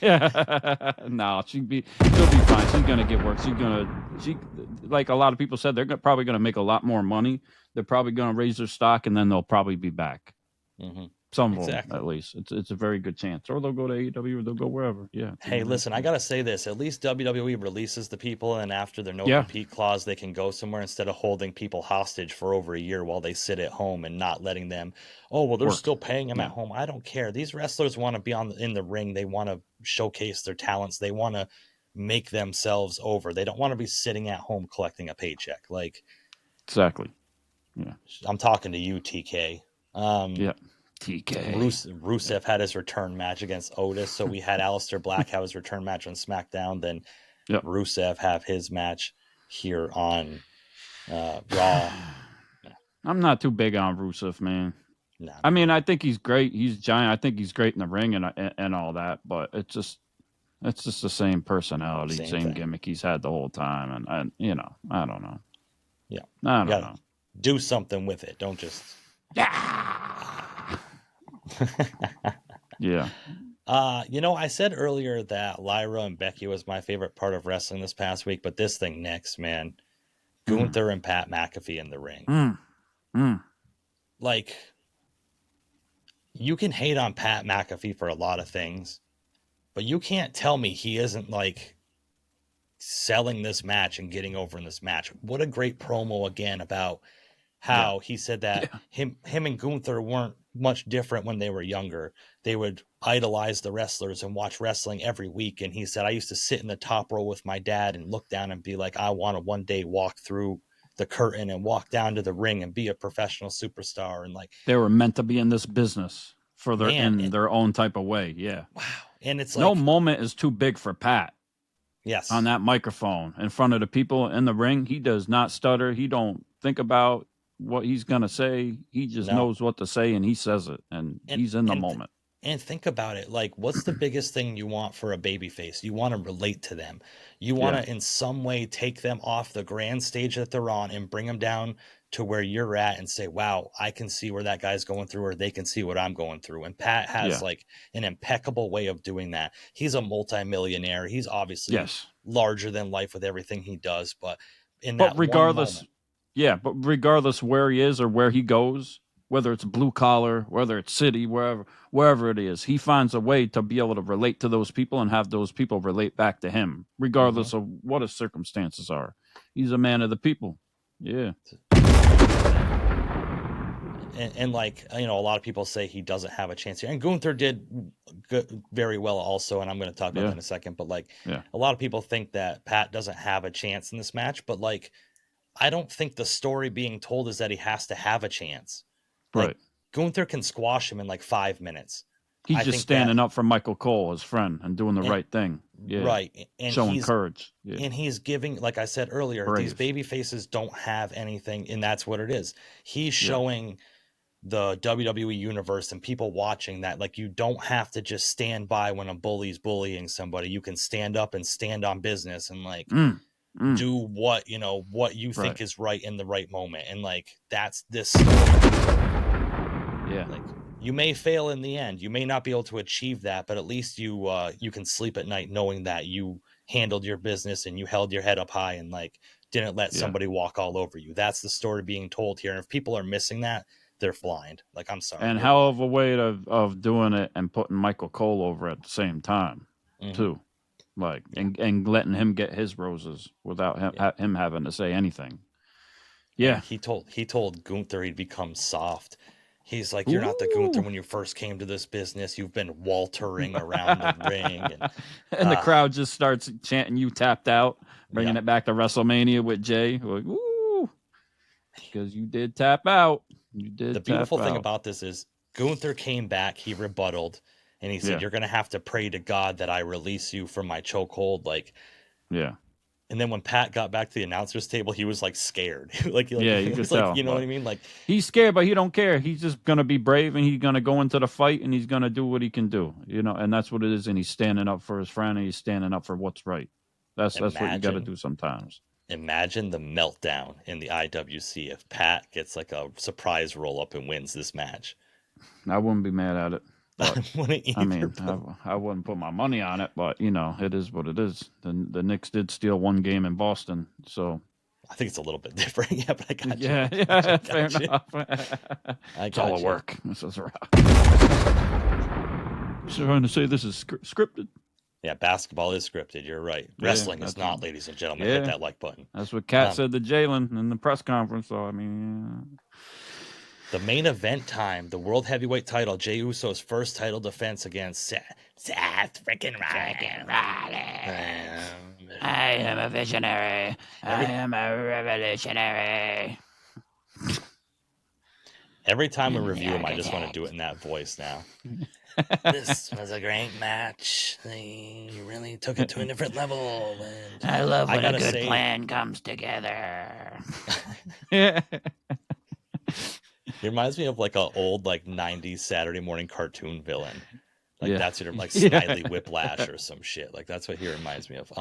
Yeah. No, she'll be fine. She's gonna get work. She like a lot of people said, they're probably gonna make a lot more money. They're probably gonna raise their stock, and then they'll probably be back. Mm-hmm. Some of them, at least. It's a very good chance. Or they'll go to AEW, or they'll go wherever. Yeah. Hey, listen, I gotta say this. At least WWE releases the people, and after their no-compete clause, they can go somewhere instead of holding people hostage for over a year while they sit at home and not letting them. Oh, well, they're still paying them at home. I don't care. These wrestlers want to be in the ring. They want to showcase their talents. They want to make themselves over. They don't want to be sitting at home collecting a paycheck. Exactly. Yeah. I'm talking to you, TK. TK. Rusev had his return match against Otis, so we had Aleister Black have his return match on SmackDown. Then Rusev have his match here on Raw. I'm not too big on Rusev, man. No. I mean, I think he's great. He's giant. I think he's great in the ring and all that. But it's just the same personality, same gimmick he's had the whole time. And I don't know. Yeah, I don't know. Do something with it. Don't just. Yeah. I said earlier that Lyra and Becky was my favorite part of wrestling this past week, but this thing next, man, Gunther and Pat McAfee in the ring. You can hate on Pat McAfee for a lot of things, but you can't tell me he isn't selling this match and getting over in this match. What a great promo again about how he said that him and Gunther weren't much different when they were younger. They would idolize the wrestlers and watch wrestling every week. And he said, I used to sit in the top row with my dad and look down and be like, I want to one day walk through the curtain and walk down to the ring and be a professional superstar. And they were meant to be in this business for their own type of way. Yeah. Wow. And it's no moment is too big for Pat. Yes. On that microphone in front of the people in the ring. He does not stutter. He don't think about what he's going to say. He just knows what to say and he says it and he's in the moment. And think about it. What's the biggest thing you want for a babyface? You want to relate to them. You want to in some way take them off the grand stage that they're on and bring them down to where you're at and say, wow, I can see where that guy's going through, or they can see what I'm going through. And Pat has an impeccable way of doing that. He's a multimillionaire. He's obviously larger than life with everything he does. But regardless where he is or where he goes, whether it's blue collar, whether it's city, wherever it is, he finds a way to be able to relate to those people and have those people relate back to him, regardless of what his circumstances are. He's a man of the people. Yeah. And a lot of people say he doesn't have a chance here. And Gunther did very well also, and I'm going to talk about that in a second. But a lot of people think that Pat doesn't have a chance in this match. But I don't think the story being told is that he has to have a chance. Right. Gunther can squash him in 5 minutes. He's just standing up for Michael Cole, his friend, and doing the right thing. Yeah. Right. And showing courage. Yeah. And he's giving, like I said earlier, these baby faces don't have anything, and that's what it is. He's showing the WWE universe and people watching that, you don't have to just stand by when a bully's bullying somebody. You can stand up and stand on business and do what you think is right in the right moment. And that's this story. Yeah. You may fail in the end. You may not be able to achieve that, but at least you can sleep at night knowing that you handled your business and you held your head up high and didn't let somebody walk all over you. That's the story being told here. And if people are missing that, they're blind. Like, I'm sorry. And hell of a way of doing it and putting Michael Cole over at the same time, too. Like, and letting him get his roses without him having to say anything. Yeah. And he told Gunther he'd become soft. He's like, you're not the Gunther when you first came to this business. You've been waltering around the ring. And the crowd just starts chanting, you tapped out, bringing it back to WrestleMania with Jey. Like, woo! Because you did tap out. You did. The beautiful thing about this is Gunther came back, he rebutted, and he said, you're going to have to pray to God that I release you from my chokehold. Like, yeah. And then when Pat got back to the announcer's table, he was like scared. You could tell. Like, you know what I mean? Like, he's scared, but he don't care. He's just gonna be brave, and he's gonna go into the fight, and he's gonna do what he can do. You know, and that's what it is. And he's standing up for his friend, and he's standing up for what's right. That's what you got to do sometimes. Imagine the meltdown in the IWC if Pat gets like a surprise roll up and wins this match. I wouldn't be mad at it. I mean, I wouldn't put my money on it, but you know, it is what it is. The Knicks did steal one game in Boston, so I think it's a little bit different. Yeah, but I got you. Yeah, fair enough. It's all a work. This is right. So trying to say this is scripted. Yeah, basketball is scripted. You're right. Wrestling is not, ladies and gentlemen. Hit that like button. That's what Kat said to Jalen in the press conference. So I mean. The main event time, the World Heavyweight title, Jey Uso's first title defense against Seth freaking Rollins. I am a visionary. I am a revolutionary. Every time we review him, I just want to do it in that voice now. This was a great match. They really took it to a different level. And I love when a good plan comes together. Yeah. It reminds me of like an old like 90s Saturday morning cartoon villain. Like that's like Snidely Whiplash or some shit. Like that's what he reminds me of.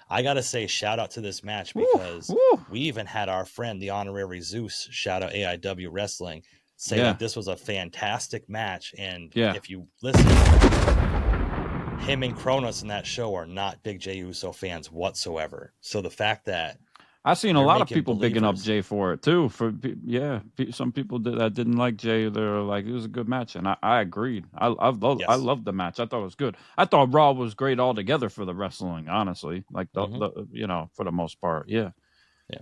I gotta say, shout out to this match because we even had our friend, the honorary Zeus, shout out AIW Wrestling, say that this was a fantastic match. And if you listen, him and Kronos in that show are not big Jey Uso fans whatsoever. So the fact that I've seen a lot of people bigging up Jey for it too. Some people that didn't like Jey, they're like, it was a good match, and I agreed. I loved the match. I thought it was good. I thought Raw was great altogether for the wrestling, honestly. Like the you know, for the most part, yeah.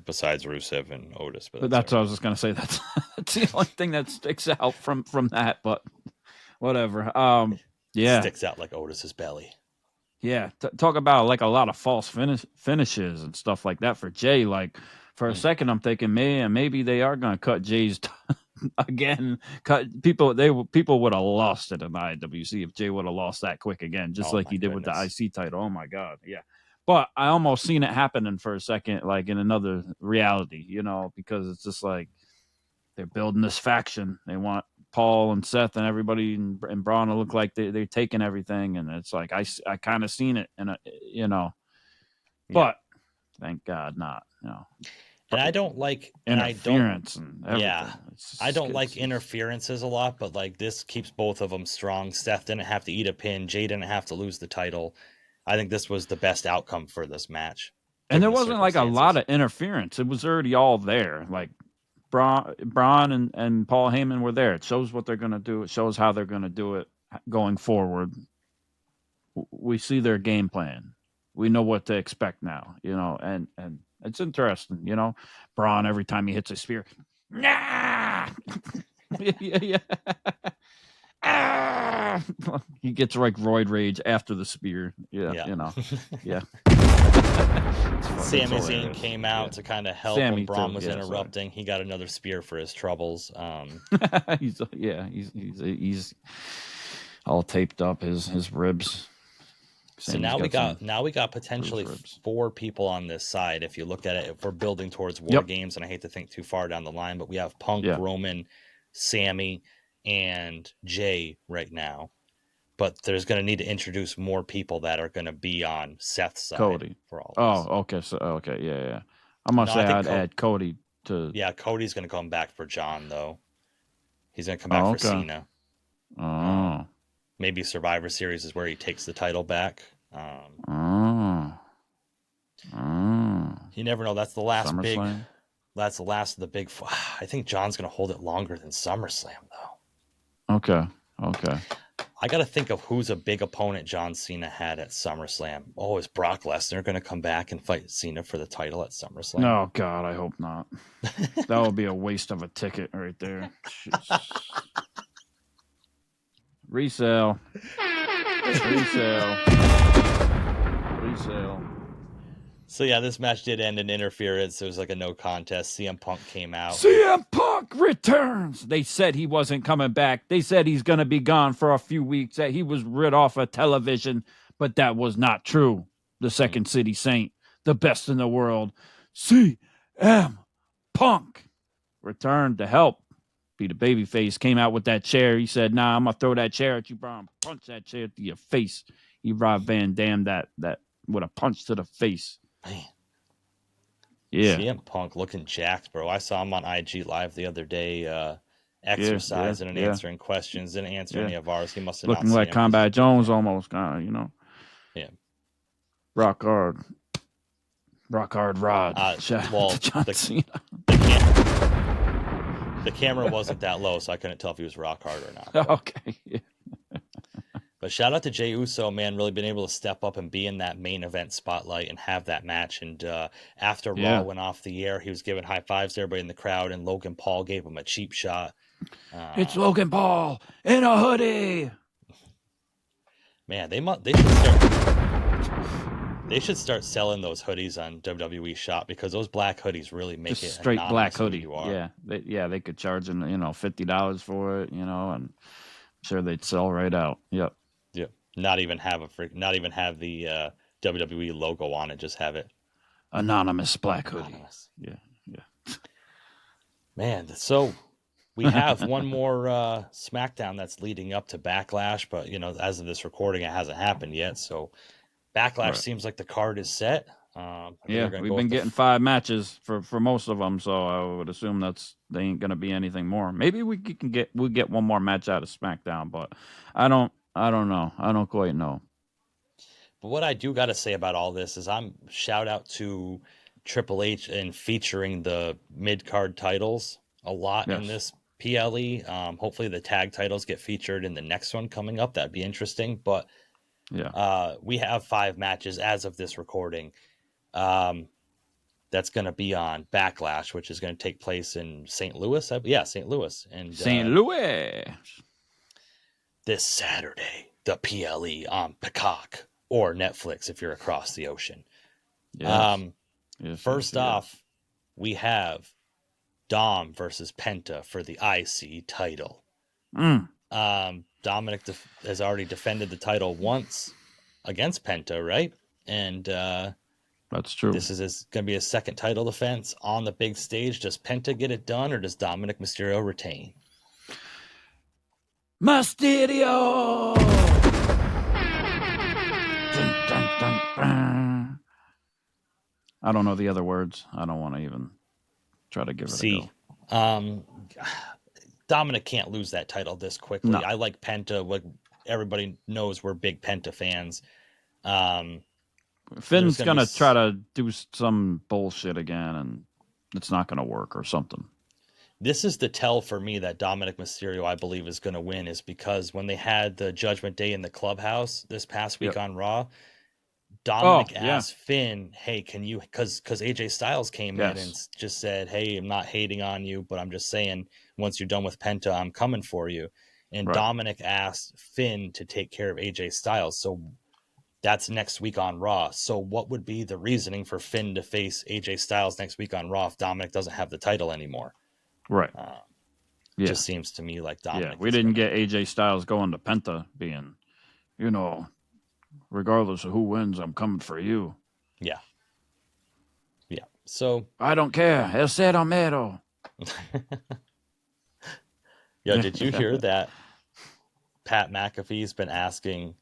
Besides Rusev and Otis, but that's what I was just gonna say. That's the only thing that sticks out from that. But whatever. Sticks out like Otis's belly. Yeah, talk about like a lot of false finishes and stuff like that for Jey. Like for a second, I'm thinking, man, maybe they are going to cut Jey's again. People would have lost it in the IWC if Jey would have lost that quick again, just like he did with the IC title. Oh my God, yeah. But I almost seen it happening for a second, like in another reality, you know, because it's just like they're building this faction. They want Paul and Seth and everybody and Braun to look like they're taking everything, and it's like I kind of seen it, and you know, but thank God not, you know. And I don't like interference and everything. Yeah, I don't like interferences a lot, but like this keeps both of them strong. Seth didn't have to eat a pin. Jey didn't have to lose the title. I think this was the best outcome for this match. And there wasn't like a lot of interference. It was already all there. Like Braun and Paul Heyman were there. It shows what they're going to do. It shows how they're going to do it going forward. We see their game plan. We know what to expect now, you know, and it's interesting, you know. Braun, every time he hits a spear, nah! yeah. He gets like roid rage after the spear. Yeah. You know. Yeah. Sami Zayn came out to kind of help when Braun was interrupting. He got another spear for his troubles. He's all taped up his ribs. So now we got potentially 4 people on this side. If you look at it, if we're building towards War Games, and I hate to think too far down the line, but we have Punk, Roman, Sammy, and Jey right now. But there's going to need to introduce more people that are going to be on Seth's side. Cody for all this. Okay. So yeah. I'm gonna say I'd add Cody to. Yeah, Cody's going to come back for John though. He's going to come back for Cena. Maybe Survivor Series is where he takes the title back. You never know. That's the last that's the last of the big. I think John's going to hold it longer than SummerSlam, though. Okay. I got to think of who's a big opponent John Cena had at SummerSlam. Oh, is Brock Lesnar going to come back and fight Cena for the title at SummerSlam? No, God, I hope not. That would be a waste of a ticket right there. Resale. So yeah, this match did end in interference. It was like a no contest. CM Punk came out. CM Punk returns. They said he wasn't coming back. They said he's going to be gone for a few weeks, that he was rid off of television, but that was not true. The Second City Saint, the best in the world, CM Punk, returned to help be the babyface, came out with that chair. He said, nah, I'm going to throw that chair at you, bro. I'm punch that chair to your face. He Rob Van Dam that with a punch to the face. Man. Yeah. CM Punk looking jacked, bro. I saw him on IG Live the other day, exercising and answering questions. Didn't answer any of ours. He must have looking not like seen him. Combat Jones almost, you know. Yeah. Rock hard Rod. Well, John Cena. The camera wasn't that low, so I couldn't tell if he was rock hard or not. Okay. Yeah. But shout out to Jey Uso, man, really been able to step up and be in that main event spotlight and have that match. And after Raw went off the air, he was giving high fives to everybody in the crowd, and Logan Paul gave him a cheap shot. It's Logan Paul in a hoodie. Man, they should start selling those hoodies on WWE Shop, because those black hoodies really make Just it straight black who hoodie. you are. Yeah, they could charge them, $50 for it, and I'm sure they'd sell right out. Yep. Yep. Not even have the WWE logo on it. Just have it Anonymous black hoodie. Anonymous. Yeah. Man, so we have one more SmackDown that's leading up to Backlash, but as of this recording, it hasn't happened yet. So Backlash seems like the card is set. We've been getting 5 matches for most of them, so I would assume they ain't gonna be anything more. Maybe we'll get one more match out of SmackDown, but I don't know. I don't quite know. But what I do got to say about all this is shout out to Triple H and featuring the mid card titles a lot in this PLE. Hopefully the tag titles get featured in the next one coming up. That'd be interesting. But we have 5 matches as of this recording. That's going to be on Backlash, which is going to take place in St. Louis. St. Louis. And St. Louis. This Saturday, the PLE on Peacock or Netflix if you're across the ocean. First off, we have Dom versus Penta for the IC title. Dominic has already defended the title once against Penta, right? And that's true. This is going to be his second title defense on the big stage. Does Penta get it done, or does Dominic Mysterio retain? Mysterio! I don't know the other words. I don't want to even try to give it a go. Dominic can't lose that title this quickly. No. I like Penta. Like everybody knows, we're big Penta fans. Finn's gonna try to do some bullshit again, and it's not gonna work or something. This is the tell for me that Dominic Mysterio, I believe, is going to win, is because when they had the Judgment Day in the clubhouse this past week on Raw, Dominic asked Finn, hey, can you, because AJ Styles came in and just said, hey, I'm not hating on you, but I'm just saying, once you're done with Penta, I'm coming for you. And Dominic asked Finn to take care of AJ Styles. So that's next week on Raw. So what would be the reasoning for Finn to face AJ Styles next week on Raw if Dominic doesn't have the title anymore? Right. Just seems to me like Dominic. Yeah, we didn't get AJ Styles going to Penta being, regardless of who wins, I'm coming for you. Yeah. Yeah. So I don't care. El Cero Mero. Yo, did you hear that Pat McAfee's been asking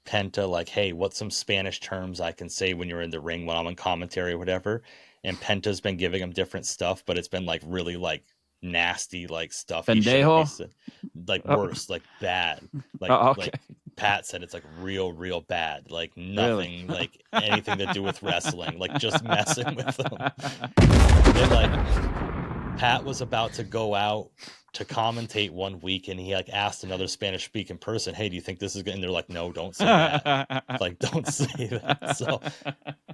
Penta, like, hey, what's some Spanish terms I can say when you're in the ring, when I'm on commentary or whatever? And Penta's been giving him different stuff, but it's been like really like nasty like stuff. Pendejo? Like worse, like bad. Like okay. like Pat said, it's like real bad. Like nothing, like anything to do with wrestling. Like just messing with them. And like Pat was about to go out to commentate one week, and he like asked another Spanish speaking person, "Hey, do you think this is good?" And they're like, "No, don't say that. Like, don't say that."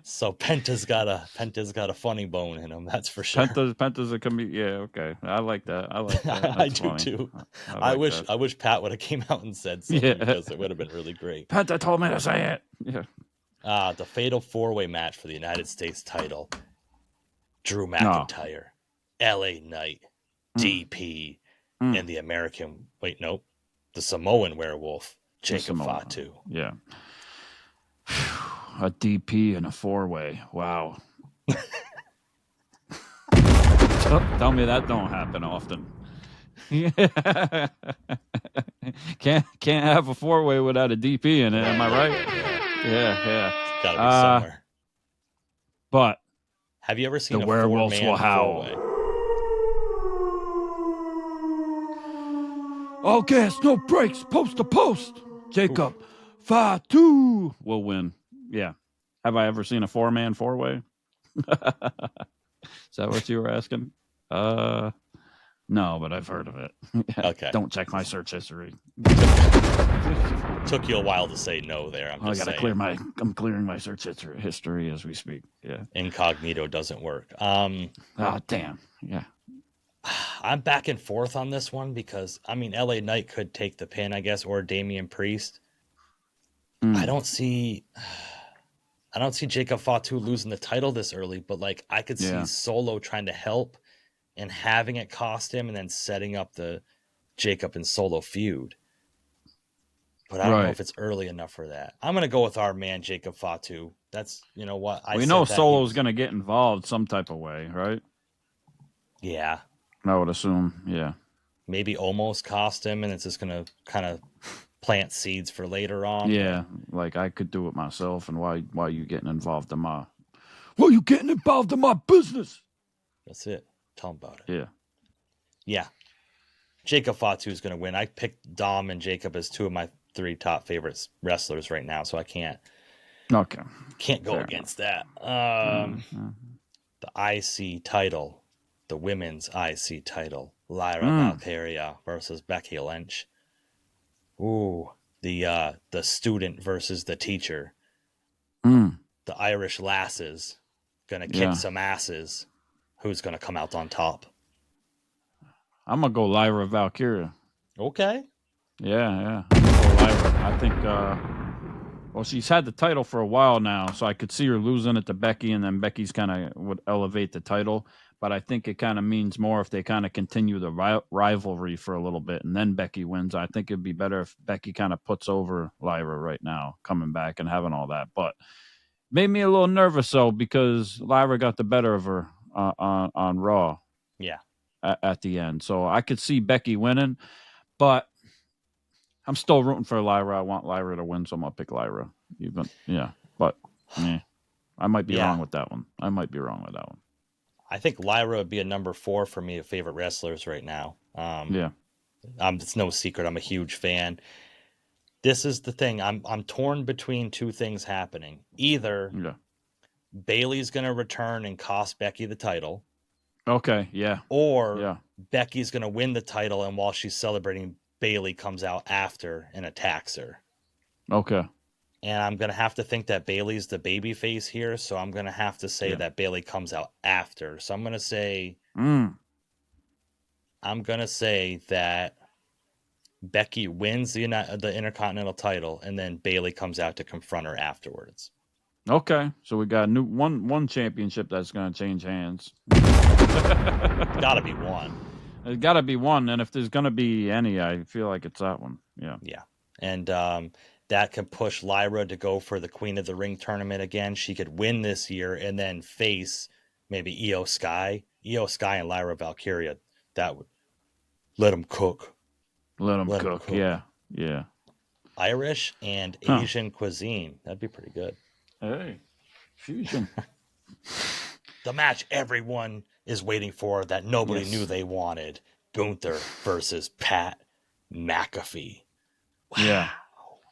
So Penta's got a funny bone in him, that's for sure. Penta's a comedian. Yeah, okay, I like that. I like that. I do too. I wish Pat would have came out and said something because it would have been really great. Penta told me to say it. Yeah. The fatal 4-way match for the United States title: Drew McIntyre, LA Knight, DP, and the American. The Samoan Werewolf, Jacob Fatu. Yeah. A DP and a 4-way. Wow. Tell me that don't happen often. Can't have a 4-way without a DP in it. Am I right? Yeah. It's gotta be somewhere. But have you ever seen the a werewolves will howl? 4-way? All gas, no brakes, post to post. Jacob Fatu will win. Yeah. Have I ever seen a 4-man 4-way? Is that what you were asking? No, but I've heard of it. Okay. Don't check my search history. Took you a while to say no there. I'm clearing my search history as we speak. Yeah. Incognito doesn't work. Oh, damn. Yeah. I'm back and forth on this one because LA Knight could take the pin, I guess, or Damian Priest. I don't see Jacob Fatu losing the title this early, but like I could see Solo trying to help and having it cost him and then setting up the Jacob and Solo feud. But I don't know if it's early enough for that. I'm going to go with our man, Jacob Fatu. That's, you know what? We know Solo's going to get involved some type of way, right? Yeah. I would assume, yeah. Maybe almost cost him, and it's just going to kind of plant seeds for later on. Yeah, like I could do it myself, and why you getting involved in my... Why you getting involved in my business? That's it. Tell him about it. Yeah. Yeah. Jacob Fatu is going to win. I picked Dom and Jacob as 2 of my 3 top favorites wrestlers right now, so I can't go against that. The IC title, the women's IC title, Lyra Valkyria versus Becky Lynch. Ooh, the student versus the teacher. The Irish lasses gonna kick some asses. Who's gonna come out on top? I'm gonna go Lyra Valkyria. Okay. Yeah. I'm gonna go Lyra. I think. Well, she's had the title for a while now, so I could see her losing it to Becky, and then Becky's kind of would elevate the title. But I think it kind of means more if they kind of continue the rivalry for a little bit, and then Becky wins. I think it'd be better if Becky kind of puts over Lyra right now, coming back and having all that. But made me a little nervous, though, because Lyra got the better of her on Raw. Yeah. At the end. So I could see Becky winning, but I'm still rooting for Lyra. I want Lyra to win, so I'm going to pick Lyra. But I might be wrong with that one. I think Lyra would be a number 4 for me of favorite wrestlers right now. It's no secret. I'm a huge fan. This is the thing. I'm torn between 2 things happening. Either Bayley's going to return and cost Becky the title. Okay, yeah. Or Becky's going to win the title, and while she's celebrating, Bayley comes out after and attacks her. Okay. And I'm going to have to think that Bayley's the baby face here, so I'm going to have to say that Bayley comes out after. So I'm going to say that Becky wins the Intercontinental title, and then Bayley comes out to confront her afterwards. Okay, so we got one championship that's going to change hands. Got to be one. There's got to be one, and if there's going to be any, I feel like it's that one. Yeah. And that could push Lyra to go for the Queen of the Ring tournament again. She could win this year and then face maybe Iyo Sky. Iyo Sky and Lyra Valkyria. That would let them cook. Let them cook. Yeah. Irish and Asian cuisine. That'd be pretty good. Hey, fusion. The match everyone is waiting for that nobody knew they wanted. Gunther versus Pat McAfee. Wow. Yeah.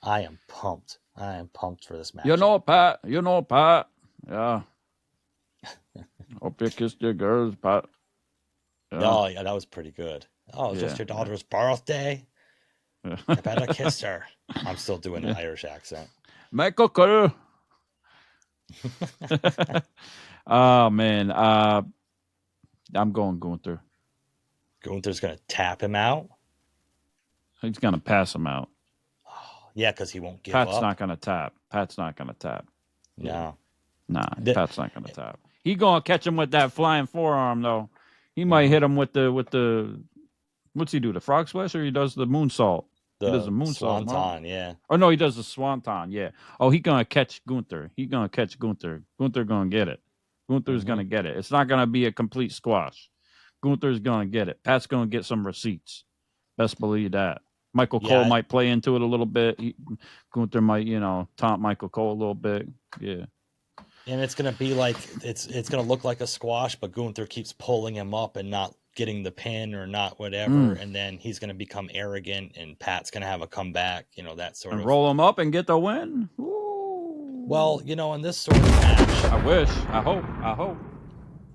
I am pumped. I am pumped for this match. You know, Pat. Yeah. Hope you kissed your girls, Pat. Yeah. Oh, yeah, that was pretty good. Oh, is this your daughter's birthday? I better kiss her. I'm still doing an Irish accent. Michael Cole. Oh, man. I'm going Gunther. Gunther's going to tap him out? He's going to pass him out. Oh, yeah, because he won't give Pat's up. not going to tap. No. Nah, Pat's not going to tap. He going to catch him with that flying forearm, though. He might hit him with the what's he do? The frog splash, or he does the moonsault? He does the moonsault. Swanton, yeah. Oh no, he does the swanton, yeah. Oh, he gonna catch Gunther. Gunther gonna get it. Gunther's gonna get it. It's not gonna be a complete squash. Gunther's gonna get it. Pat's gonna get some receipts. Best believe that. Michael Cole might play into it a little bit. Gunther might, taunt Michael Cole a little bit. Yeah. And it's gonna be like it's gonna look like a squash, but Gunther keeps pulling him up and not getting the pin or not whatever, and then he's gonna become arrogant, and Pat's gonna have a comeback, that sort and of roll him up and get the win. Ooh. Well, in this sort of match, I wish, I hope.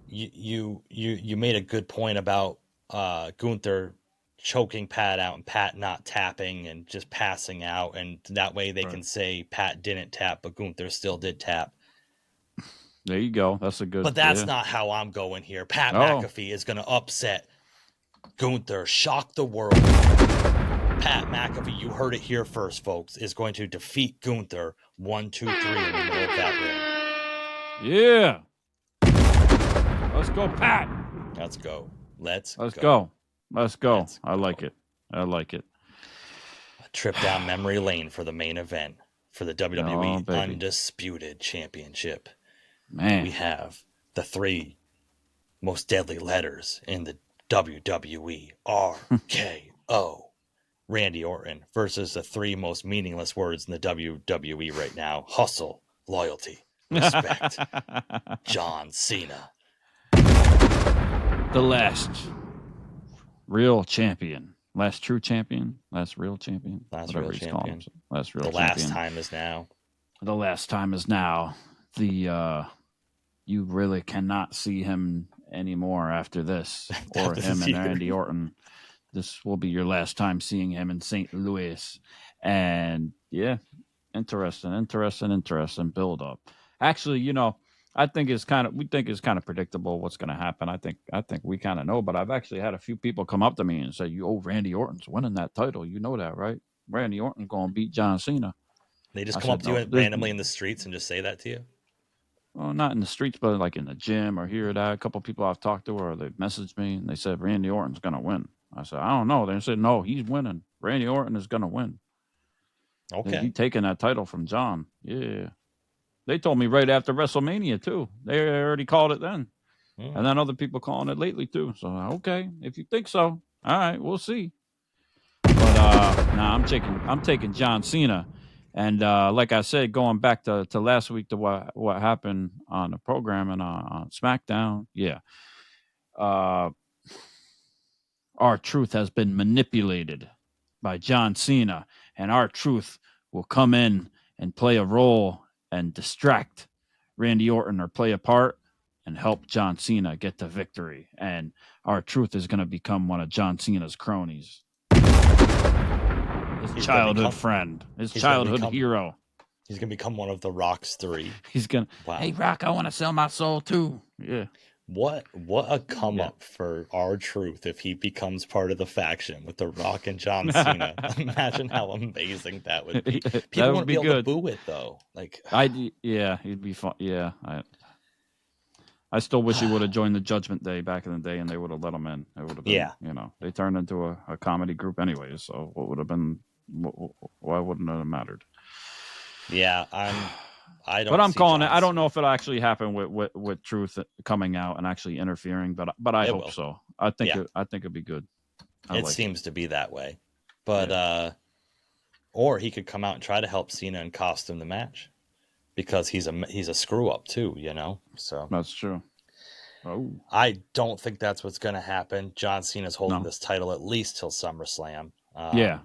You made a good point about Gunther choking Pat out and Pat not tapping and just passing out, and that way they can say Pat didn't tap, but Gunther still did tap. There you go. That's a good. But that's not how I'm going here. Pat McAfee is going to upset Gunther, shock the world. Pat McAfee, you heard it here first, folks, is going to defeat Gunther 1, 2, 3 in the middle of that ring. Yeah. Let's go, Pat. Let's go. Let's go. I like it. A trip down memory lane for the main event for the WWE Undisputed Championship. Man, we have the 3 most deadly letters in the WWE: RKO. Randy Orton versus the 3 most meaningless words in the WWE right now: hustle, loyalty, respect. John Cena, the last real champion, last true champion, last real champion, last real champion. Last real the champion. last time is now. The last time is now. You really cannot see him anymore after this, or him and Randy Orton. This will be your last time seeing him in St. Louis. And yeah, interesting build up. Actually, I think we think it's kind of predictable what's going to happen. I think we kind of know, but I've actually had a few people come up to me and say, Randy Orton's winning that title. You know that, right? Randy Orton's going to beat John Cena. They just come up to you randomly in the streets and just say that to you? Well, not in the streets, but like in the gym or here or that. A couple of people I've talked to, or they messaged me and they said Randy Orton's going to win. I said, I don't know. They said, no, he's winning. Randy Orton is going to win. Okay. He's taking that title from John. Yeah. They told me right after WrestleMania, too. They already called it then. And then other people calling it lately, too. So, okay, if you think so, all right, we'll see. But, I'm taking John Cena. And like I said, going back to last week to what happened on the program and on SmackDown, our truth has been manipulated by John Cena, and our truth will come in and play a role and distract Randy Orton or play a part and help John Cena get the victory. And our truth is going to become one of John Cena's cronies. His childhood friend, his childhood hero. He's going to become one of the Rock's 3. He's going to, hey, Rock, I want to sell my soul too. Yeah. What a come up for our truth if he becomes part of the faction with The Rock and John Cena. Imagine how amazing that would be. People wouldn't be able to boo it, though. He'd be fun. Yeah. I still wish he would have joined the Judgment Day back in the day, and they would have let him in. It would have been, they turned into a comedy group anyways, so what would have been, why wouldn't it have mattered? Yeah, I'm calling it. I don't know if it'll actually happen with Truth coming out and actually interfering, but I hope so. I think it'd be good. It seems to be that way, but or he could come out and try to help Cena and cost him the match. Because he's a screw up too, So that's true. Oh, I don't think that's what's going to happen. John Cena's holding this title at least till SummerSlam. Yeah,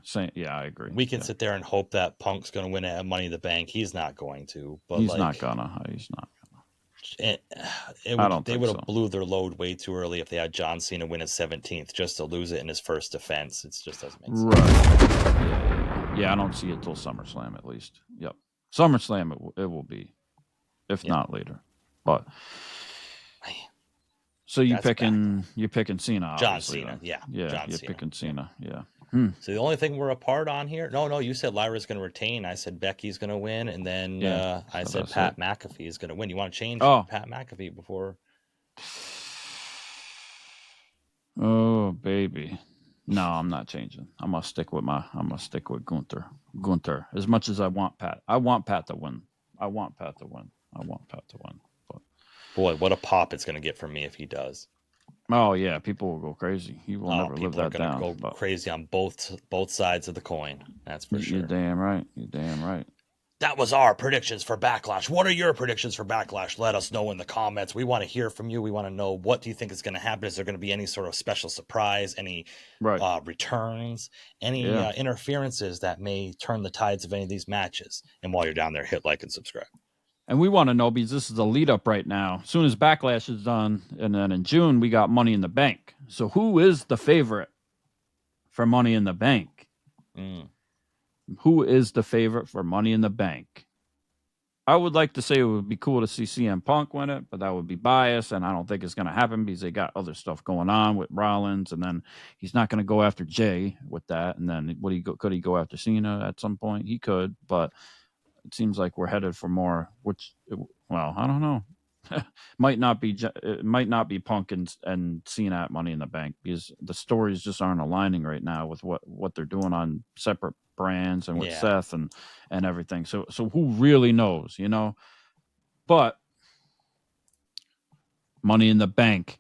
I agree. We can sit there and hope that Punk's going to win it at Money in the Bank. He's not going to. But he's not gonna. They would have blew their load way too early if they had John Cena win his 17th just to lose it in his first defense. It just doesn't make sense. Right. Yeah, I don't see it till SummerSlam at least. Yep. SummerSlam it will be, if not later. But so you're picking Cena, John Cena, yeah, John you're Cena. picking Cena, yeah. So the only thing we're apart on here, no, you said Lyra's going to retain. I said Becky's going to win, and then I said Pat McAfee is going to win. You want to change Pat McAfee before? Oh baby, no, I'm not changing. I'm gonna stick with Gunther. Gunther. As much as I want Pat to win. But boy, what a pop it's going to get from me if he does. Oh yeah, people will go crazy. He will never live that down. People are going to go crazy on both sides of the coin. That's for sure. You're damn right. That was our predictions for Backlash. What are your predictions for Backlash? Let us know in the comments. We want to hear from you. We want to know, what do you think is going to happen? Is there going to be any sort of special surprise, any returns, any interferences that may turn the tides of any of these matches? And while you're down there, hit like and subscribe. And we want to know, because this is the lead up right now. As soon as Backlash is done, and then in June, we got Money in the Bank. So who is the favorite for Money in the Bank? Who is the favorite for Money in the Bank? I would like to say it would be cool to see CM Punk win it, but that would be biased, and I don't think it's going to happen because they got other stuff going on with Rollins, and then he's not going to go after Jey with that. And then could he go after Cena at some point? He could, but it seems like we're headed for more. I don't know. It might not be Punk and Cena at Money in the Bank, because the stories just aren't aligning right now with what they're doing on separate brands and with Seth and everything. So who really knows, But Money in the Bank,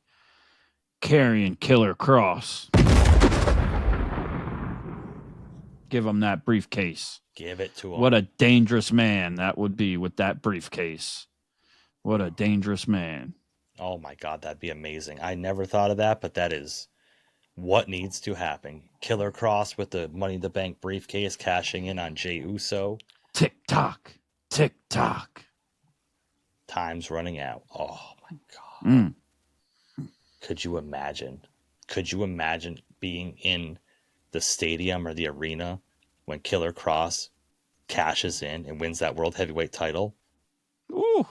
Karrion Killer Kross. Give him that briefcase. Give it to him. What a dangerous man that would be with that briefcase. What a dangerous man. Oh my God, that'd be amazing. I never thought of that, but that is what needs to happen. Killer Kross with the Money in the Bank briefcase cashing in on Jey Uso. Tick tock. Tick tock. Time's running out. Oh my God. Could you imagine? Being in the stadium or the arena when Killer Kross cashes in and wins that World Heavyweight title? Ooh,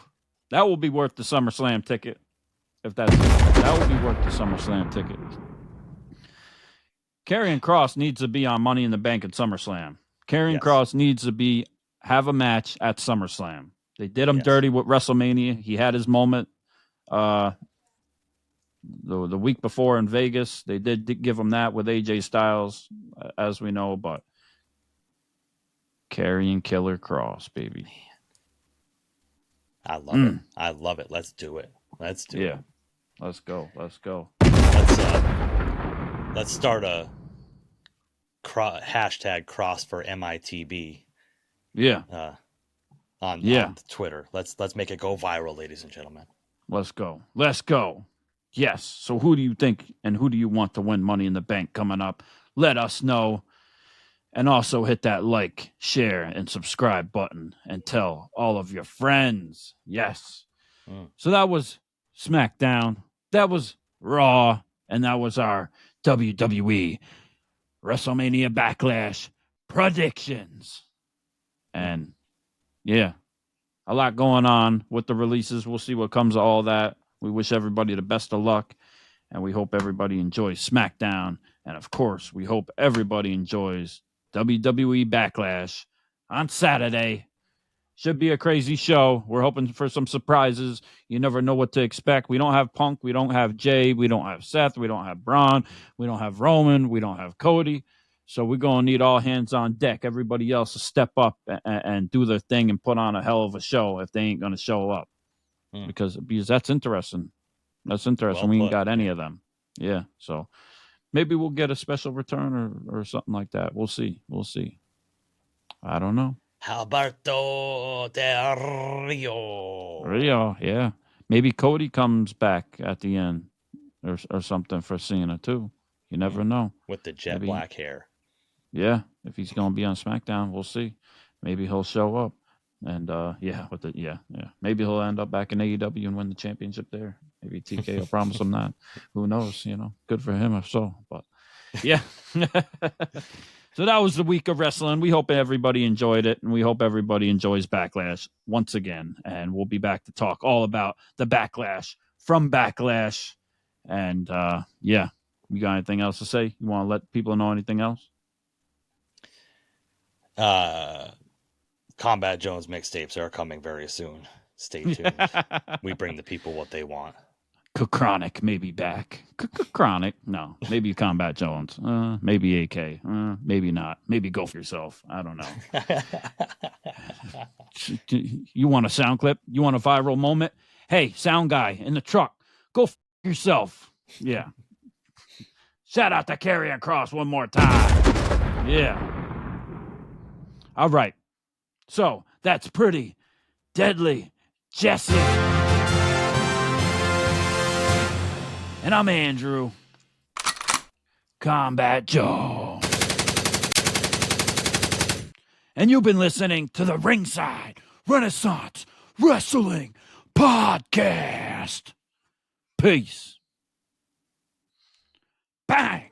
that will be worth the SummerSlam ticket. That will be worth the SummerSlam ticket. Karrion Kross needs to be on Money in the Bank at SummerSlam. Kross needs to have a match at SummerSlam. They did him dirty with WrestleMania. He had his moment. The week before in Vegas, they did give him that with AJ Styles, as we know. But Karrion Killer Kross, baby. I love it. I love it. Let's do it. Let's go. Let's start a hashtag Cross for MITB. On Twitter. Let's make it go viral, ladies and gentlemen. Let's go. Yes. So who do you think and who do you want to win Money in the Bank coming up? Let us know. And also hit that like, share, and subscribe button and tell all of your friends. Yes. So that was SmackDown. That was Raw. And that was our WWE WrestleMania Backlash predictions. And a lot going on with the releases. We'll see what comes of all that. We wish everybody the best of luck. And we hope everybody enjoys SmackDown. And of course, we hope everybody enjoys WWE Backlash on Saturday. Should be a crazy show. We're hoping for some surprises. You never know what to expect. We don't have Punk. We don't have Jey. We don't have Seth. We don't have Braun. We don't have Roman. We don't have Cody. So we're going to need all hands on deck. Everybody else to step up and do their thing and put on a hell of a show if they ain't going to show up. Because that's interesting. That's interesting. We ain't got any of them. Yeah. So maybe we'll get a special return or something like that. We'll see. I don't know. Alberto Del Rio. Yeah. Maybe Cody comes back at the end or something for Cena too. You never know. With the jet black hair. Yeah, if he's going to be on SmackDown, we'll see. Maybe he'll show up. And maybe he'll end up back in AEW and win the championship there. Maybe TK will promise him that. Who knows? Good for him if so. But yeah. So that was the week of wrestling. We hope everybody enjoyed it, and we hope everybody enjoys Backlash once again. And we'll be back to talk all about the Backlash from Backlash. And you got anything else to say? You want to let people know anything else? Combat Jones mixtapes are coming very soon. Stay tuned. We bring the people what they want. Chronic maybe back. Chronic, no. Maybe Combat Jones. Maybe AK. Maybe not. Maybe go for yourself. I don't know. You want a sound clip? You want a viral moment? Hey, sound guy in the truck, go yourself. Yeah. Shout out to Karrion Kross one more time. Yeah. All right. So that's pretty deadly, Jesse. And I'm Andrew. Combat Joe. And you've been listening to the Ringside Renaissance Wrestling Podcast. Peace. Bang.